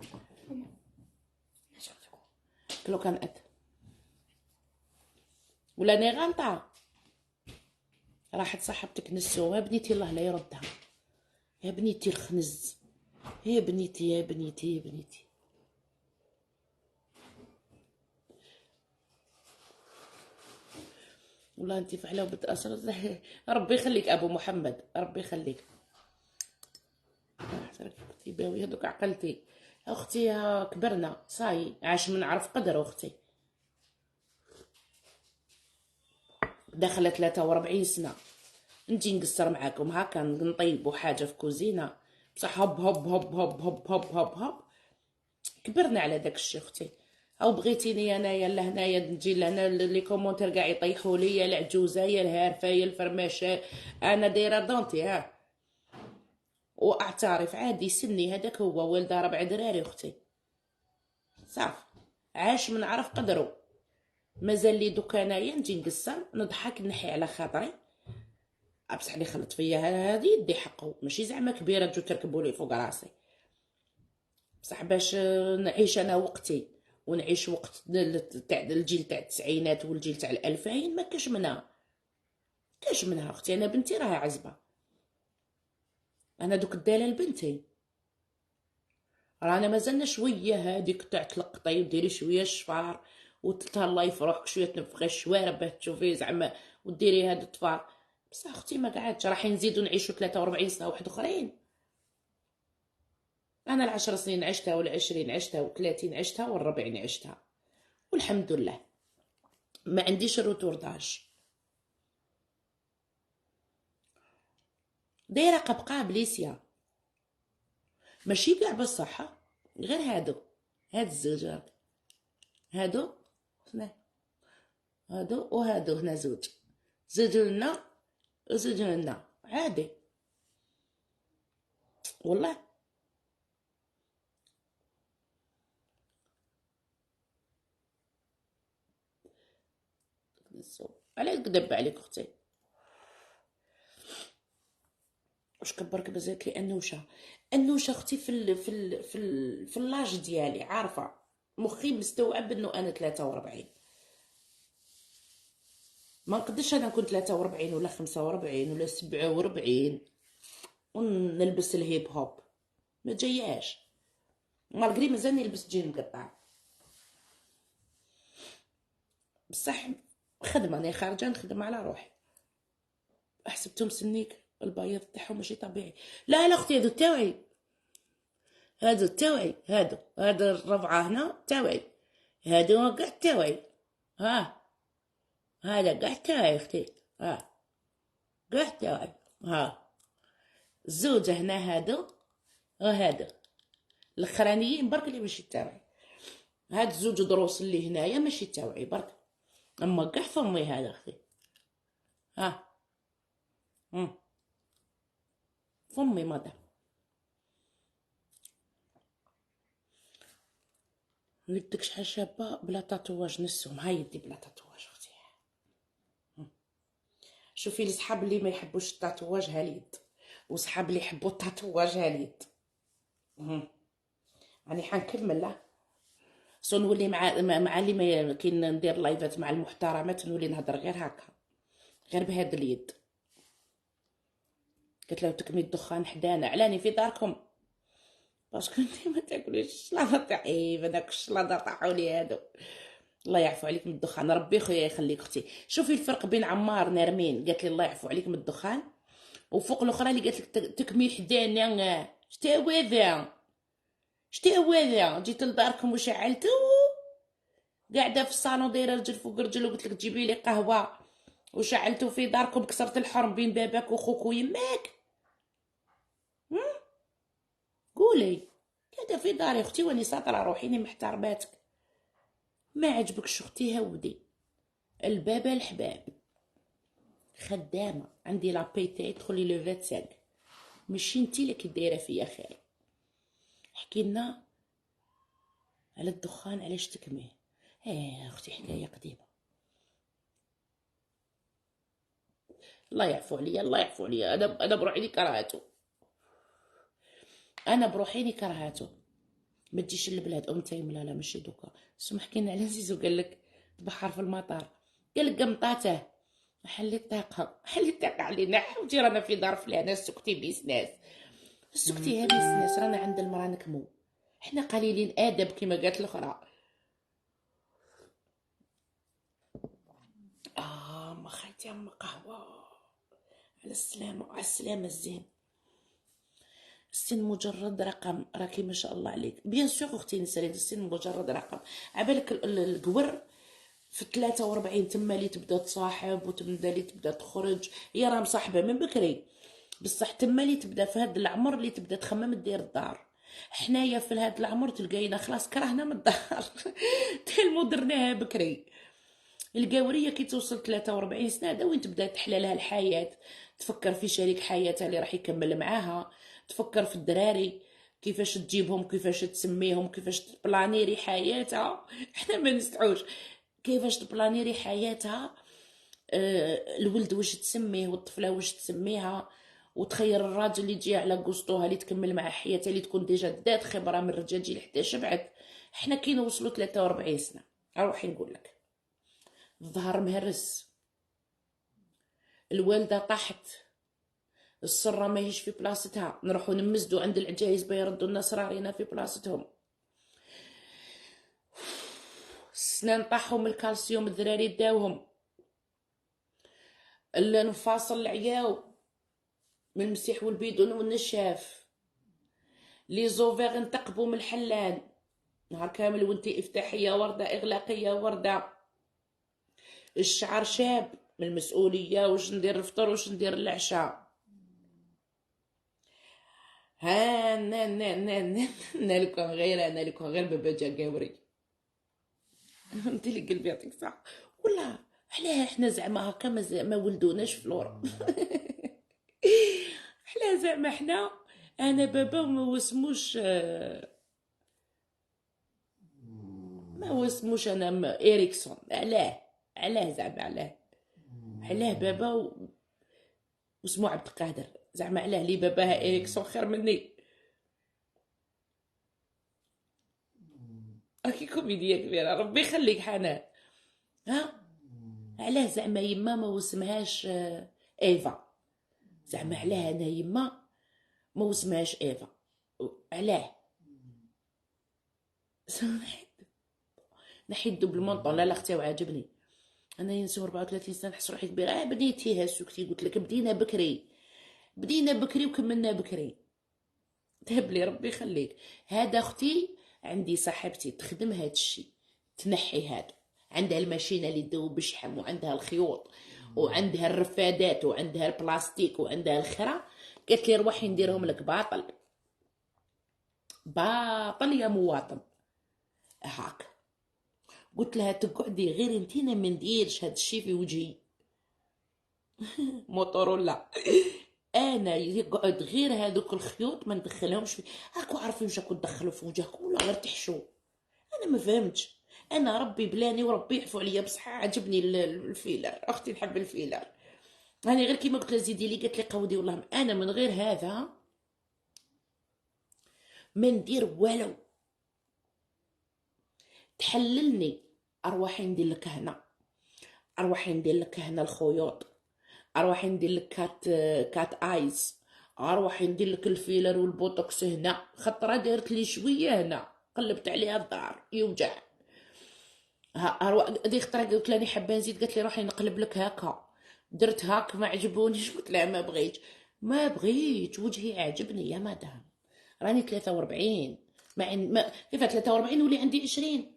A: كلو كان ولا ني غلطه راحت صاحبتك نسوها بنيتي الله لا يردها. يا بنيتي الخنز، يا بنيتي يا بنيتي يا بنيتي. والله انت فحله وبتأثر. ربي يخليك ابو محمد، ربي يخليك. اختي باوي هذوك عقلتي اختي، كبرنا صاي عاش من عرف قدر اختي. داخله 43 سنه نجي نقصر معاكم هكا نطيبوا حاجه في كوزينه بصح هب هب هب هب هب هب هب هب. كبرنا على داك الشيء اختي. او بغيتيني انايا لهنايا نجي لهنا لي كومونتير كاع يطيحوا لي، يا العجوزه يا الهارفه يا الفرماشه. انا دايره دونتي واعترف عادي سني هذاك هو والده 4 دراري اختي صافي عاش من عرف قدرو. مازال لي دوك انايا نجي نقصر نضحك نحي على خاطري بصح اللي خلط فيا هذه يدي حقه ماشي زعما كبيره تجو تركبوا لي فوق راسي بصح باش نعيش انا وقتي ونعيش وقت تاع الجيل تاع التسعينات والجيل تاع 2000 ما كاش منها اختي. انا بنتي راها عزبه، انا دوك الداله لبنتي رانا مازلنا شويه هذيك تاع تلقطي وديري شويه الشفار وتهلاي في روحك شويه تنفخي الشوارب باه تشوفي زعما وديري هاد الطفار. بصح اختي ما قعدتش راح نزيدو نعيشو 43 سنه واحد اخرين. انا 10 سنين عشتها وال20 عشتها و30 عشتها وال40 عشتها والحمد لله ما عنديش الروتورداج. دايره قبقه بليسيا ماشي كاع بالصحه غير هادو هاد الزوج هادو وهادو هنا زوج لنا وزوج لنا عادي والله. علاش كذب عليك اختي؟ واش كبرك بزاف لي انوشه اختي في اللاج ديالي عارفه مخي مستوعب انه انا 43 ما نقدرش انا نكون 43 ولا 45 ولا 47 ونلبس الهيب هوب ما جاياش مالغري مازال نلبس جين مقطع بصح خدمه انا خارجه نخدم على روحي. حسبتهم سنيك البياض تاعهم ماشي طبيعي. لا اختي هادو تاوعي هادو الربعه هنا تاوعي هادو كاع تاوعي هذا كاع تاوعي اختي كاع تاوعي الزوجه هنا هادو وهادو الاخرانيين برك اللي ماشي تاوعي. هاد الزوج دروس اللي هنايا ماشي تاوعي برك اما كاع فمي هذا اختي فمي ماذا ولدك شحال شابه بلا تاتواج نسهم. هاي يدي بلا تاتواج اختي. شوفي لي صحاب اللي ما يحبوش التاتواج هاليد وصحاب اللي يحبوا التاتواج هاليد. راني حنكمل لا سو نولي مع اللي ما كاين ندير لايفات مع المحترمات نولي نهضر غير هكا غير بهاد اليد. قلت له تكمي الدخان حدانا علاني في داركم باسكو انتي ما تاكلوش الشلاضه تاعي هذاك الشلاضه طاحولي هادو. الله يعفو عليك من الدخان ربي خويا يخليك اختي. شوفي الفرق بين عمار نرمين قالت لي الله يعفو عليك من الدخان وفوق الاخرى اللي قالت لك تكمي حدانا شتا هذا جيت لداركم وشعلتو قاعده في الصالون دايره رجل فوق رجل وقلت لك تجيبي لي قهوه وشعلتو في داركم كسرت الحرم بين باباك وخوك ويماك. قولي قاعده في داري اختي واني ساطره روحي اني محترماتك. ما عجبكش اختي هودي البابا الحباب خدامه عندي لابيتي تدخلي لو 25 ماشي انتي اللي كدايره فيا خير. حكي لنا على الدخان علاش تكميه. اختي حكايه قديمه. الله يعفو عليا الله يعفو عليا. انا بروحي لي كرهاتو. انا بروحي لي كرهاتو. ما تجيش البلاد تايم لا ماشي دوكا. سمح حكينا على زيزو قال لك تبحر في المطار قال لك قمطاته حلي الطاقه علينا حوتي رانا في دار فلانه سكتي بيسناس سكتي هذه بيسناس رانا عند المراه نكمو حنا قليلين ادب كما قالت الاخرى. ما خيتي ام قهوه على السلامه على السلامه الزين. السن مجرد رقم راكي ما شاء الله عليك بيان سور اختي نسالي السن مجرد رقم. عبالك القور في 43 تما اللي تبدا تصاحب وتبدا اللي تبدا تخرج هي راه مصاحبه من بكري بصح تما اللي تبدا في هذا العمر اللي تبدا تخمم دير الدار. حنايا في هذا العمر تلقاينا خلاص كرهنا من الدار تلمو درناها بكري. القاوريه كي توصل 43 سنه هذا وين تبدا تحلى لها الحياه تفكر في شريك حياتها اللي راح يكمل معاها تفكر في الدراري كيفاش تجيبهم كيفاش تسميهم كيفاش تبلانيري حياتها. احنا ما نستعوش كيفاش تبلانيري حياتها. الولد واش تسميه والطفله واش تسميها وتخير الراجل اللي تجي على قسطوها اللي تكمل مع حياتها اللي تكون ديجا دات خبره من الرجال تجي لحتى شبعت. حنا كي نوصلوا 43 سنه اروحي نقول لك الظهر مهرس الوالده طاحت السره ماهيش في بلاصتها نروحوا نمزدوا عند العجايز بيردوا لنا صرارينا في بلاصتهم. السنان طاحوا من الكالسيوم الذراري داوهم. النفاصل العياو من المسيح والبيدون والنشاف. لي زوفيغ انتقبوا من الحلان نهار كامل وانتي افتاحيه ورده اغلاقيه ورده. الشعر شاب من المسؤوليه واش ندير الفطور واش ندير العشاء. ها انا لكم غير بابا جا قاوري انت اللي قلبي يعطيك صح ولا علاه احنا زعما هكا ما ولدوناش في لوروب احنا زعما احنا انا بابا ما اسموش انا اريكسون. علاه زعما علاه بابا واسمو عبد القادر زعما علاه لي باباها اريكسون خير مني. راكي كوميديا كبيره ربي يخليك حنان. علاه زعما يما ما وسمهاش ايفا زعما علاه انا يما ما وسمهاش ايفا علاه نحيد دوبل مونطون. لا اختي وعاجبني انا ينسو 34 سنه نحس روحي كبيره. بديتيها سكتي قلت لك بدينا بكري وكملنا بكري. تهب لي ربي يخليك. هذا اختي عندي صاحبتي تخدم هاد الشيء تنحي هذا عندها الماشينه اللي تذوب الشحم وعندها الخيوط وعندها الرفادات وعندها البلاستيك وعندها الخرا. قالت لي روحي نديرهم لك باطل يا مواطن هاك. قلت لها تقعدي غير انتينا ما نديرش هاد الشيء في وجهي موتورولا انا يقعد غير هذوك الخيوط ما ندخلهمش هاكو عارفين واش راكو تدخلوا في وجهكم ولا غير تحشوا. انا ما فهمتش انا ربي بلاني وربي يعفو عليا بصح عجبني الفيلر اختي نحب الفيلر. انا غير كيما قلت لها زيدي لي قالت لي قودي والله انا من غير هذا ما ندير والو. تحللني اروحي ندير لك هنا اروحي ندير لك هنا الخيوط اروحي ندير لك كات ايز اروحي ندير لك الفيلر والبوتوكس هنا خطره دارت لي شويه هنا قلبت عليها الدار يوجع. هذه خطره قلت لها حابه نزيد قالت لي روحي نقلب لك هكا درت هاك ما عجبونيش قلت لها ما بغيت وجهي عاجبني يا مدام راني 43 كيف 43 ولي عندي 20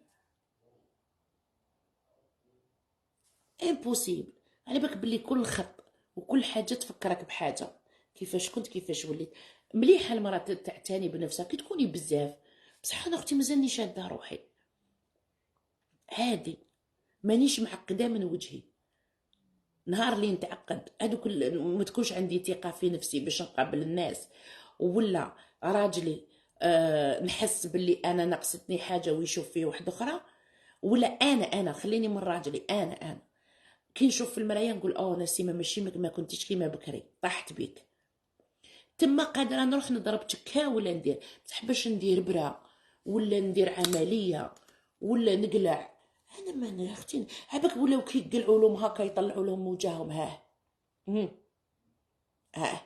A: امبوسيبل. على بالك بلي كل خط وكل حاجه تفكرك بحاجه كيفاش كنت كيفاش وليت. مليحه المراه تعتني بنفسها كي تكوني بزاف، بصح انا اختي مازالني شاده روحي عادي، مانيش معقده من وجهي. نهار اللي نتعقد هذوك ما تكونش عندي ثقه في نفسي باش نقابل الناس، ولا راجلي نحس باللي انا ناقصتني حاجه ويشوف فيه واحده اخرى، ولا انا خليني من راجلي، انا كي نشوف في المرايه نقول نسيمه ماشي ما كنتيش كيما بكري، طاحت بيك. تما قادره نروح نضرب تكا ولا ندير، بصح باش ندير برا ولا ندير عمليه ولا نقلع، انا ما اختي عباك ولاو كيقلعوا لهم هكا يطلعوا لهم وجههم هم. ها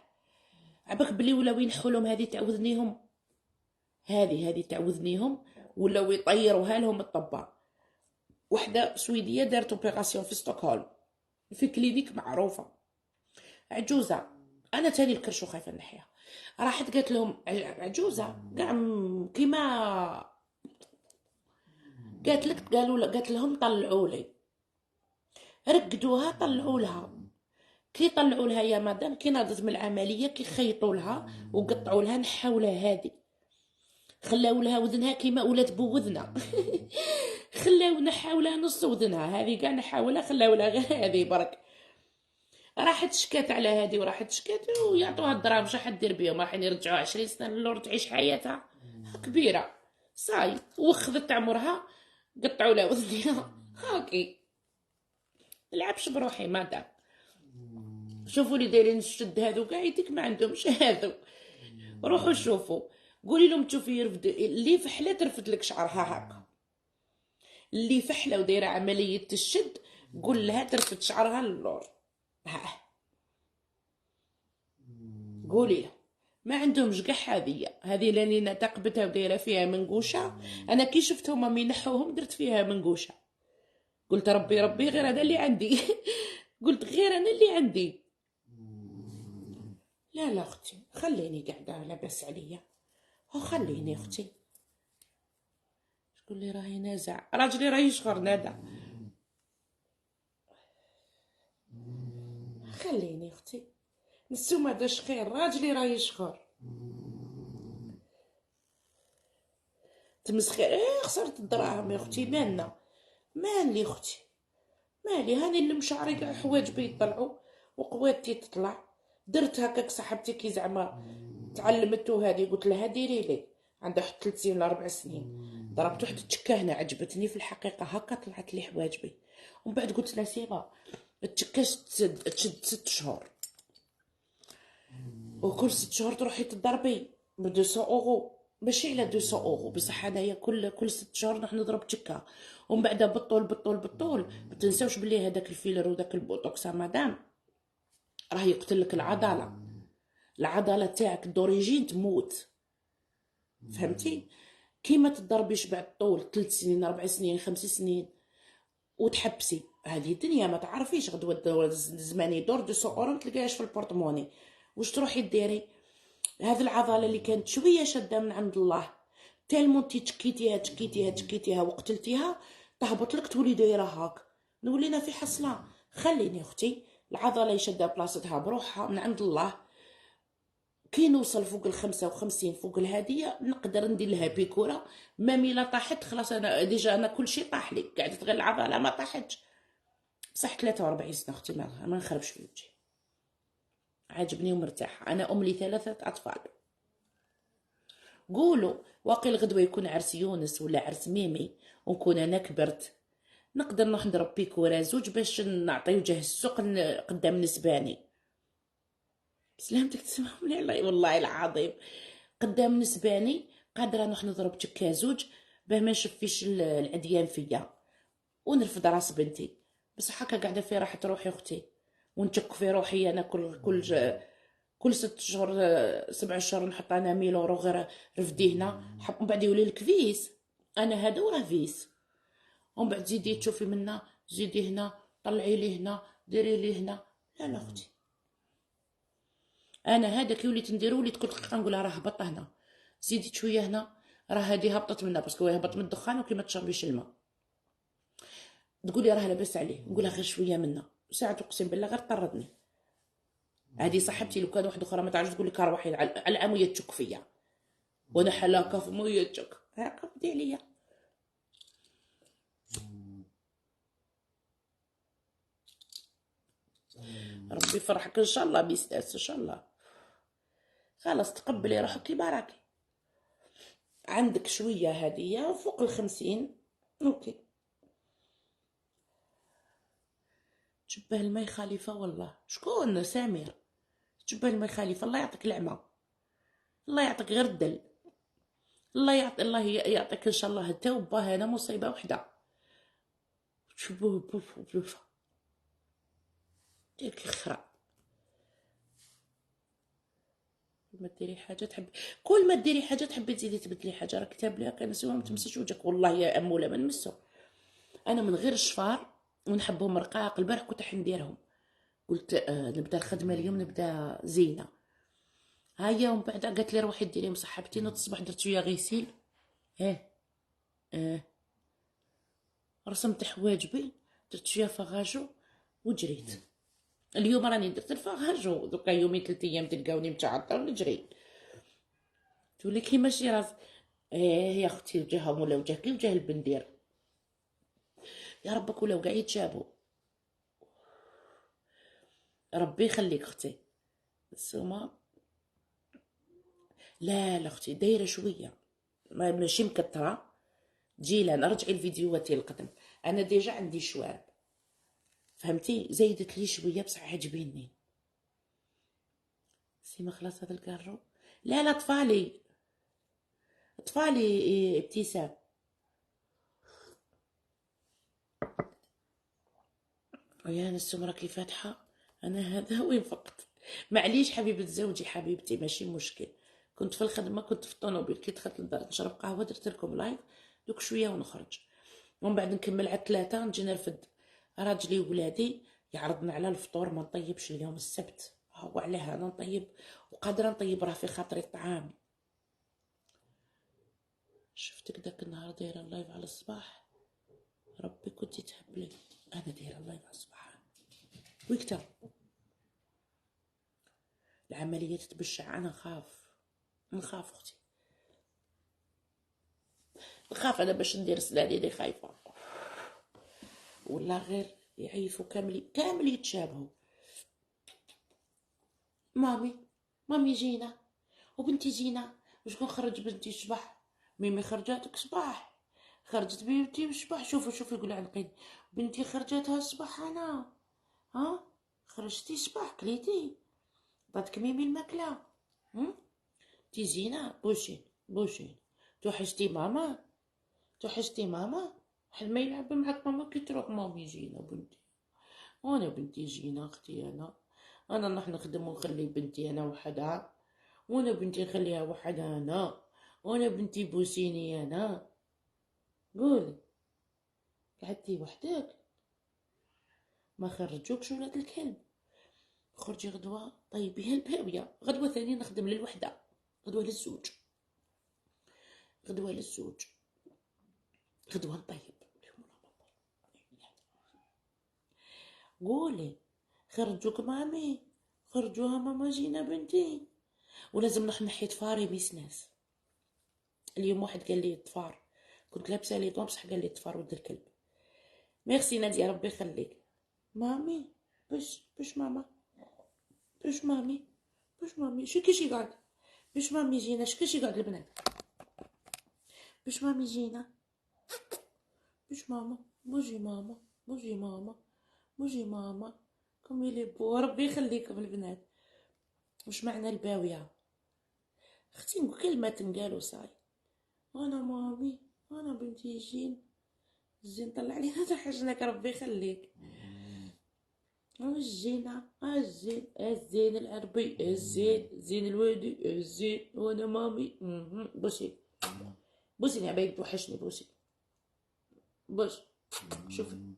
A: عباك بلي ولاو ينحوا لهم هذه تعوذنيهم، هذه تعوذنيهم، ولاو يطيروها لهم الطباء. وحده سويديه دارت اوبيراسيون في ستوكهولم في كلينيك معروفه، عجوزه، انا تاني الكرش وخايفه نحيها، راحت قالت لهم عجوزه كاع كيما قالت لهم طلعوا لي، رقدوها طلعوا لها، كي طلعوا لها يا مدام كي ناضت من العمليه كي خيطوا لها وقطعوا لها نحاو لها هذه، خلاو لها وذنها كيما ولات بوذنها خلاو نحاو لها نص وذنها، هذه كاع نحاولها خلاو لها غير هذه برك. راحت شكات على هذه وراحت شكات ويعطوها الدراهم، شحال حدير بهم، راح يرجعوها 20 سنه للور تعيش حياتها كبيره صاي، وخذت عمرها قطعوا لها وذنها هاكي. نلعبش بروحي مدام، شوفوا لي دايرين الشد هذو كاع يديك ما عندهمش هذو، روحوا شوفوا قولي لهم تشوفي يرفد اللي فحله ترفد لك شعرها هكا، اللي فحله ودايره عمليه الشد قول لها ترفد شعرها للور، قولي له ما عندهمش كاع هذه لاني نتقبتها ودايره فيها منقوشه، انا كي شفتهم هم ينحوهم درت فيها منقوشه، قلت ربي غير هذا اللي عندي قلت غير انا اللي عندي. لا اختي خليني قاعده لاباس عليا، خليني اختي، شكون اللي راهي نازع، راجلي راهي يشغر نادى، خليني اختي نسوما داش خير، راجلي راهي يشغر تمسخير خسرت الدراهم يا اختي، مالي اختي مالي، هاني اللي مشعري كاع حواجبي يطلعوا وقواتي تطلع، درت هكاك صاحبتي كي زعما تعلمتو هذه قلت لها ديري لي، عندها 3 سنين ولا 4 سنين، ضربت واحد التكه هنا عجبتني في الحقيقه هكا طلعت لي حواجبي، ومن بعد قلت لها سيبا التكه تشد 6 شهور، وكل 6 شهور تروحي تضربي ب 200 اورو، ماشي على 200 اورو بصح انايا كل 6 شهور نروح نضرب تكه، ومن بعد بطول ما تنساوش بلي هذاك الفيلر وداك البوتوكس مدام راه يقتل لك العضله تاعك دوريجين تموت، فهمتي؟ كيما تضربيش بعد طول 3 سنين 4 سنين 5 سنين وتحبسي، هذه الدنيا ما تعرفيش غدوه الزمان يدور 200 اورو ما تلقاهاش في البورطموني، واش تروحي ديري؟ هذه العضله اللي كانت شويه شاده من عند الله تالمون تي تشكيتيها وقتلتيها تهبط لك تولي دايره هاك، نولينا في حصله. خليني اختي العضله يشدها بلاصتها بروحها من عند الله، كي نوصل فوق 55 فوق الهاديه نقدر ندير لها بيكوره، مامي لا طاحت خلاص انا ديجا انا كل شيء طاح لي، قعدت غير العضله ما طاحتش، بصح 43 سنه اختي ما نخربش في وجهي، عاجبني ومرتاحه، انا ام لي 3 اطفال. قولوا واقيل غدوه يكون عرس يونس ولا عرس ميمي ونكون انا كبرت، نقدر نروح نضرب بيكوره زوج باش نعطي وجه السوق قدام نسباني، سلامتك تسمعوني الله والله العظيم، قدام نسباني قادره نروح نضرب تكا زوج باه ما نشفيش العديان فيا ونرفد راس بنتي، بصح هكا قاعده في راحه روحي اختي، ونشك في روحي انا كل 6 شهور 7 شهور نحط انا 1000 اورو غير رفدي هنا، من بعد يولي لك فيس، انا هذا وراه فيس، ومن بعد زيدي تشوفي منا زيدي هنا طلعي لي هنا ديري لي هنا، لا اختي انا هذا كي وليت نديرو وليت كل دقيقه نقولها راه هبط هنا زيدي شويه هنا، راه هذه هبطت منها باسكو يهبط من الدخان وكيما تشربيش الماء، تقولي راه لاباس عليه نقولها غير شويه منا، ساعات اقسم بالله غير طردني، هذه صاحبتي، لو كان واحده اخرى ما تعرفش تقول لك روحي على العام تشك فيا وانا حلاقه في مويتك، هاكا بدي عليا. ربي يفرحك ان شاء الله بيستاس ان شاء الله. خلاص تقبلي روحك كي راكي، عندك شويه هديه فوق ال50. اوكي. تشبه الماي خليفه والله. شكون؟ سمير. تشبه الماي خليفه. الله يعطيك العمى، الله يعطيك غير الدل، الله يعطيك ان شاء الله التوبه. هنا مصيبه وحده. شبوه بوف ديرك خرا. ما ديري حاجه تحب، كل ما ديري حاجه تحبي تزيدي تبدلي حاجه، راه كتاب لها كنسيو ما تمسش وجهك. والله يا اموله ما نمسو. انا من غير الشفار ونحبهم رقاق. البارح كنت حنديرهم، قلت نبدا الخدمه اليوم، نبدا زينه. هيا ومن بعد قالت لي روحي ديريهم صحبتي. نوض الصباح درت شويه غيسيل، اه اه، رسمت حواجبي، درت شويه فغاجو وجريت. اليوم راني درت الفغاجو، دوكا يومين 3 ايام تلقاوني متعطله ونجري. تولي كي ماشي راس. يا اختي وجههم ولا وجهك وجه البندير. يا ربك ولاو كاع يتشابهوا. ربي يخليك اختي السومه. لا اختي دايره شويه، ماشي مكثره. جيلان رجعي الفيديوهات القدم، انا ديجا عندي شوارب فهمتي، زايدت لي شويه بصح عجبيني. سيما خلاص هذا الكارو. لا طفالي ابتسام. ويا انا السمرة كي فاتحه. انا هذا وين فقط. معليش حبيبه زوجي حبيبتي ماشي مشكل. كنت في الخدمه، كنت في الطوموبيل، كي دخلت للدار نشرب قهوه درت لكم لايف دوك شويه ونخرج، ومن بعد نكمل على 3 نجي نرفد راجلي وولادي. يعرضنا على الفطور ما نطيبش اليوم السبت، هو على هذا نطيب وقادره نطيب راه في خاطري الطعام. شفتك داك النهار دايره اللايف على الصباح، ربي كنتي تهبلي. انا دايره اللايف على الصباح ويكتر العمليه تتبشع. انا نخاف اختي، نخاف انا باش ندير سناني اللي خايفه ولا غير يعيفوا كامل يتشابهوا. مامي جينا وبنتي جينا، وشكون خرج بنتي الصباح؟ ميمي خرجاتك صباح، خرجت بنتي الصباح. شوفوا يقولوا عنقين بنتي خرجتها الصباح. انا ها خرجتي الصباح كليتي عطاتك ميمي الماكله. تي زينه بوشين توحشتي ماما حل ما يلعب معاك ماما كي تروح. مامي جينا بنتي، وانا بنتي جينا اختي. انا نروح نخدم ونخلي بنتي انا وحدها، وانا بنتي نخليها وحدها انا، وانا بنتي بوسيني انا. قولي قعدتي وحدك ما خرجوكش ولاد الكلب؟ خرجي غدوه طيبيها الباويه، غدوه ثانيه نخدم للوحده، غدوه للزوج، غدوه نطيب. قولي خرجوك مامي، خرجوها ماما جينا بنتي. ولازم نروح نحي طفاري بيسناس. اليوم واحد قال لي طفار، كنت لابسه لي طون بصح قال لي طفار ولد الكلب. ميرسي ناديه ربي يخليك. مامي باش ماما باش مامي شو كيشي قاعد باش مامي جينا. شكيشي قاعد البنات باش مامي جينا باش ماما بوجي ماما كمي لي بو. ربي يخليكم البنات. واش معنى الباويه اختي؟ نقول كلمه تنقالوا صاي. انا مامي انا بنتي زين طلع لي هذا حجنك ربي يخليك. الزينة الزين العربي الزين الوادي الزين وانا مامي. بوسي يا عبايك توحشني. بوس شوفي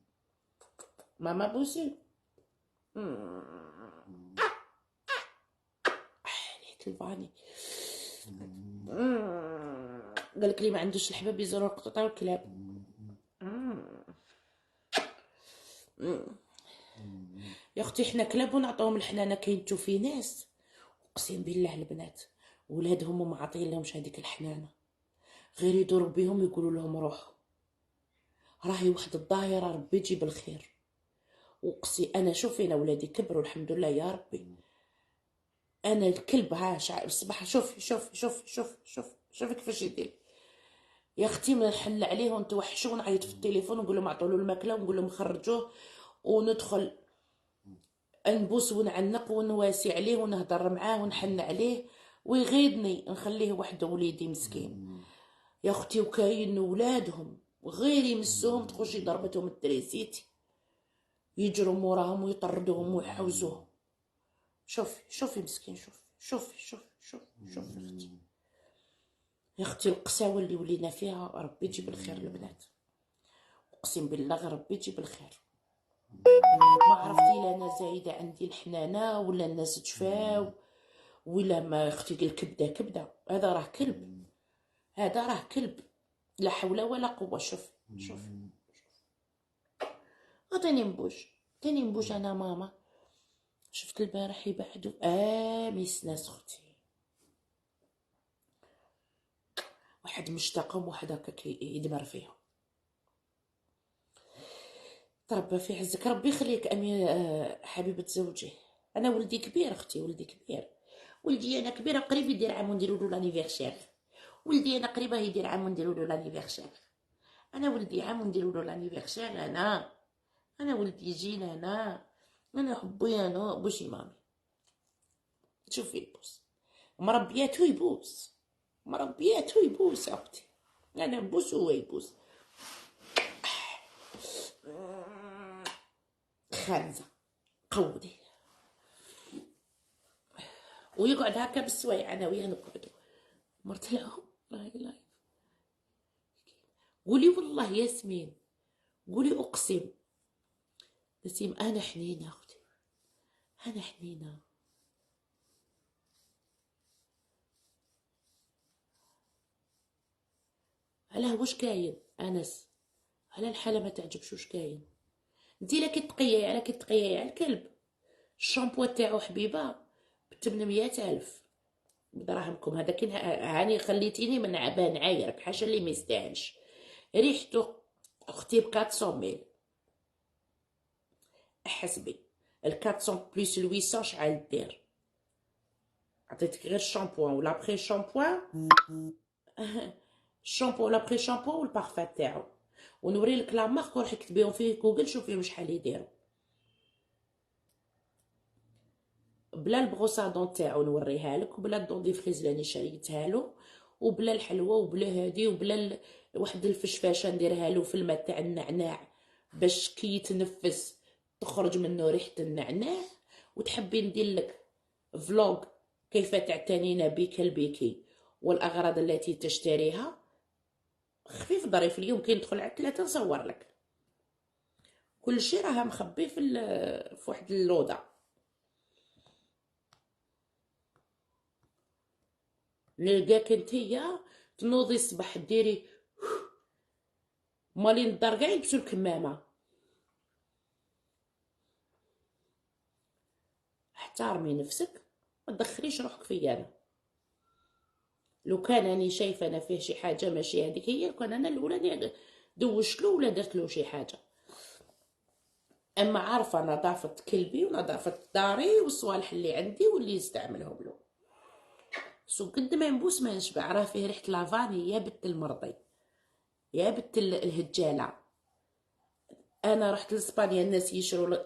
A: ماما بوسي. حليت الفاني. قالك لي ما عندوش الحباب يزوروا القطط والكلاب. يا اختي حنا كلاب ونعطيهم الحنانه. كاين في ناس اقسم بالله البنات ولادهم وما عاطين لهمش هذيك الحنانه، غير يدوروا بيهم يقولوا لهم روحوا. راهي واحد الظاهره ربي يجيب الخير. وقسي انا شوفي انا ولادي كبروا الحمد لله يا ربي. انا الكلب ها الصباح شوفي شوفي شوفي شوفي شوفي شوفي كيفاش يدير. يا اختي ما نحل عليه ونتوحشوا ونعيط في التليفون ونقول لهم عطوا له الماكله ونقول لهم خرجوه، وندخل نبوس ونعنق ونواسي عليه ونهضر معاه ونحن عليه ويغيظني نخليه وحده وليدي مسكين. يا اختي وكاين ولادهم غير يمسوهم تخشي ضربتهم التريسيتي يجروا موراهم ويطردوهم ويحوزوهم. شوفي شوفي مسكين شوفي شوفي شوفي شوفي شوفي اختي. يا اختي القساوه اللي ولينا فيها ربي يجيب الخير البنات، اقسم بالله ربي يجيب الخير. ما عرفتي لا انا زايده عندي الحنانه ولا الناس تشفاو ولا ما اختي الكبده كبده. هذا راه كلب، هذا راه كلب، لا حول ولا قوه. شوف شوف عطيني نبوش عطيني نبوش انا ماما. شفت البارح يبعدوا ميس ناس اختي، واحد مشتاقهم واحد هكا يدمر فيهم. تربى في عزك ربي يخليك امي حبيبه زوجي. انا ولدي كبير اختي، ولدي كبير، ولدي انا كبيره قريب يدير عام ونديروا له لانيفيرسير. ولدي انا قريبه يدير عام ونديروا له لانيفيرسير. انا ولدي عام ونديروا له لانيفيرسير. انا ولدي يجينا انا حبي انا بوشي مامي. شوفي يبوس مربياتو يبوس، مربياتو يبوس يا اختي. انا نبوس وهو يبوس. خانزه قودي ويقعد هكا بالسوايع انا وياه نقعدو. مرت لهم راهي لايف. قولي والله ياسمين، قولي اقسم نسيم انا حنينه اختي، انا حنينه. علاه واش كاين انس؟ على الحاله ما تعجبش واش كاين؟ انتي لا كتقياي على كتقياي على الكلب. الشامبو تاعو حبيبه ب800,000 بدراهمكم. هذا كي هاني خليتيني من عبان عايرك حاشا اللي ما يستاهلش. ريحتو اختي ب400,000. حسبي 400 بلس 800 شحال دير؟ عطيتك غير الشامبوان ولا بري شامبوان الشامبو ولا بري شامبو والبارفان تاعو، ونوري لك لا مارك وروحي كتبيهم في جوجل شوفيهم شحال يديروا بلا البروسادون تاعو نوريها لك، وبلا الدونديفريز اللي شريتها له، وبلا الحلوى وبلا هادي وبلا واحد الفشفاشه نديرها له في الماء تاع النعناع باش كي يتنفس تخرج منه ريحه النعناع. وتحبي ندير لك فلوغ كيف تعتنين بكلبك والاغراض التي تشتريها خفيف ظريف. اليوم كي ندخل على 3 نصور لك كل شيء راه مخبي في واحد اللوضه. نلقاك نتيا تنوضي الصباح ديري مالين الدار كاع يلبسوا الكمامه. احترمي نفسك ما تدخليش روحك فيا انا. لو كان اني شايفه انا فيه شي حاجه ماشي هذيك هي، كان انا الاولى دوشت له ولا درت له شي حاجه. اما عارفه نظافه كلبي ونظافه داري والصوالح اللي عندي واللي يستعملهم له. سو قد ما نبوس ما نشبع. راه فيه ريحه لافاني يا بت المرضي يا بت الهجاله. انا رحت لاسبانيا الناس يشروا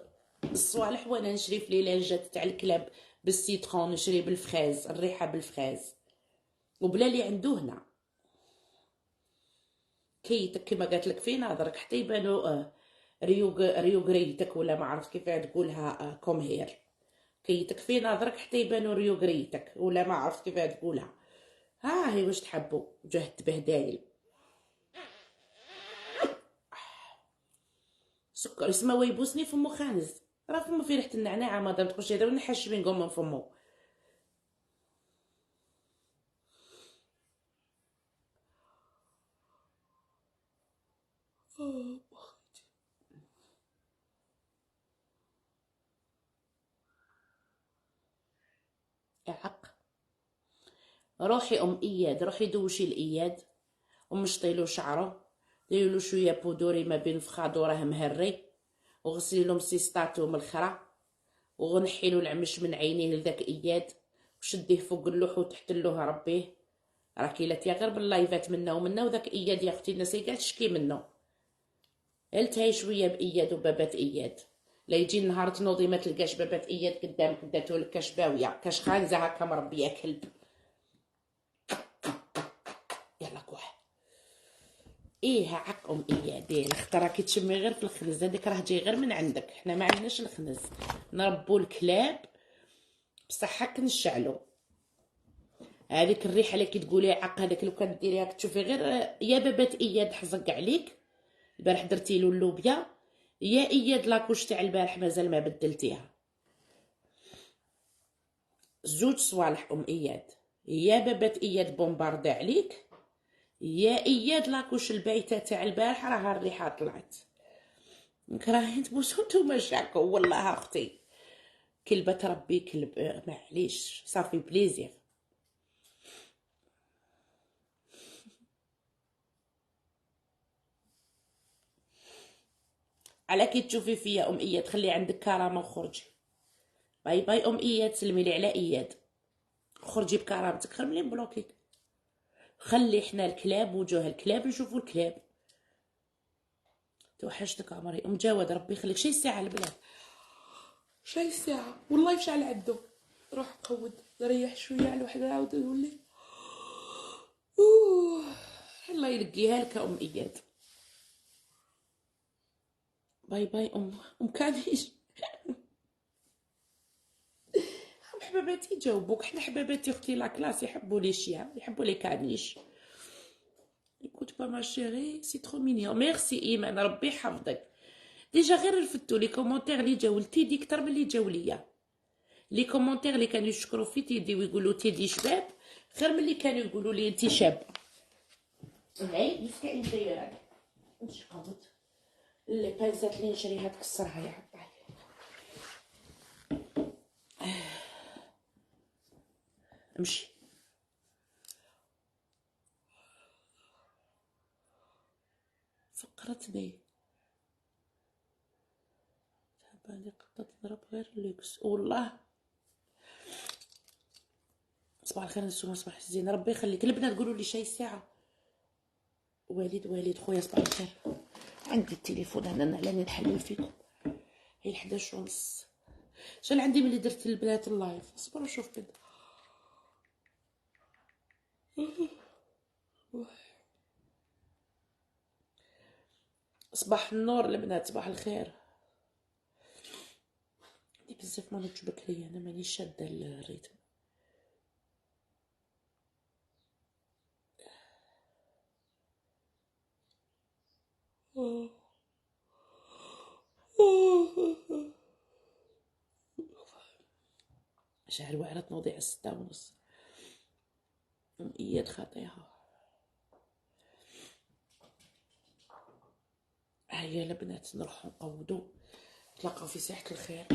A: الصوالح وانا نشري في ليلانجات تاع الكلاب بالسيترون، نشري بالفخاز الريحه بالفخاز وبلا اللي عنده هنا. كيتك كما قالت لك في نظرك حتى يبانوا ريو غريتك ولا ما عرفت كيف تقولها كوم هير. كيتك في نظرك حتى يبانوا ريو غريتك ولا ما عرفت كيف تقولها. ها هي واش تحبوا جهد تبهدايل. سكر اسمه ويبوسني فمو خانز. راه فمو في ريحه النعناع مادام تخش هذا ونحش بين قوم من فمو. عق. روحي اياد، روحي دوشي الاياد ومشطيلو شعرو، ديريلو شويه بودوري ما بين فخادو راه مهري، وغسليلو مسيسطاتو من الخرا، وغنحيلو العمش من عينيه لذاك اياد، وشديه فوق اللوح وتحت اللوح ربيه. راكي لا غير باللايفات منا ومنا، وداك اياد يا اختي الناس كاع تشكي منه. التهي شويه باياد وبابات اياد، لا يجي النهار تنوضي ما تلقاش بابات اياد قدامك داتولك كاش باويه كاش خانزه هكا مربيه كلب. يلا كوح. ايه عق اياد، الخطره راكي تشمي غير في الخنز، هذيك راه جاي غير من عندك، حنا ما عندناش الخنز، نربو الكلاب بصح هاك نشعلو. هذيك الريحه اللي كتقولي عق، هذاك لو كان ديريها كتشوفي غير يا بابات اياد حزق عليك، البارح درتي له اللوبيا، يا اياد لاكوش تاع البارح مازال ما بدلتيها. زوج صوالح اياد، يا بابات اياد بومباردي عليك، يا اياد لاكوش البايته تاع البارح راه الريحه طلعت. كراهين تبوسو نتوما شاكو والله اختي، كلبه تربي كلب معليش صافي بليزير. على كي تشوفي فيا اياد خلي عندك كرامه وخرجي. باي باي اياد، سلمي لي على اياد، خرجي بكرامتك خير ملي نبلوكيك. خلي حنا الكلاب وجوه الكلاب نشوفوا الكلاب. توحشتك عمري جواد، ربي يخليك. شي ساعه البلاد، شي ساعه والله يفشعل عدو. روح قود ريح شويه على الوحده عاود نولي. الله يلقيها لك اياد. باي باي كانيش. حباباتي جاوبوك، حنا حباباتي اختي لا كلاس يحبوا لي شيا، يحبوا لي كانيش. écoute pas ma chérie c'est trop mignon. ميرسي ايمان ربي يحفظك. ديجا غير رفدتو لي كومونتير اللي جاو لتيدي كتر من اللي جاو ليا. لي كومونتير اللي كانوا يشكروا في تيدي ويقولوا تيدي شباب خير من اللي كانوا يقولوا لي انت شاب. هاي مسكا انت ياك نمشي قبض اللي بانزات اللي نشريها تكسرها يا حطها. امشي. فقرتني تهباني قطة تضرب غير اللوكس والله. صباح الخير نسوما، صباح الزين ربي يخليك. البنات قولوا لي شي ساعه. وليد خويا صباح الخير. عندي التليفون هنا نعلاني نحلل فيكم. هي 11:30. شحال عندي ملي درت البنات اللايف؟ صبروا شوف كده. صباح النور البنات، صباح الخير. عندي بزاف ما نوضش بكري، انا مانيش شاده الريتم. شحال واعره تنوضي على 6:30. اياد خاطيها. هيا البنات نروحو نقودو، نتلاقاو في ساحة الخير.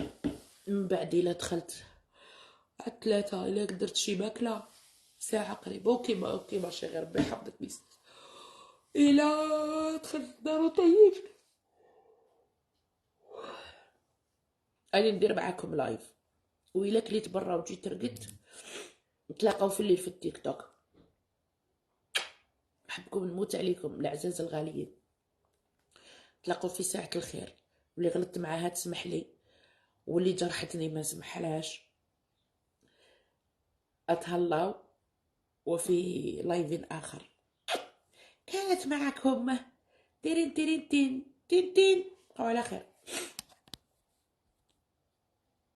A: من بعد الا دخلت على 3 الا درت شي ماكله ساعه قريبه. اوكي ماشي غير ربي يحفظك بيس. الا دخلت الدار وطيب اني ندير معاكم لايف، وإلا كليت برا وجيت رقدت نتلاقاو في الليل في التيك توك. نحبكم نموت عليكم العزاز الغاليين. نتلاقاو في ساعة الخير، واللي غلطت معاها تسمح لي، واللي جرحتني ما سمحلاش. اتهلاو وفي لايف اخر. كانت معكم تيرين تيرين تين تين تين. على خير.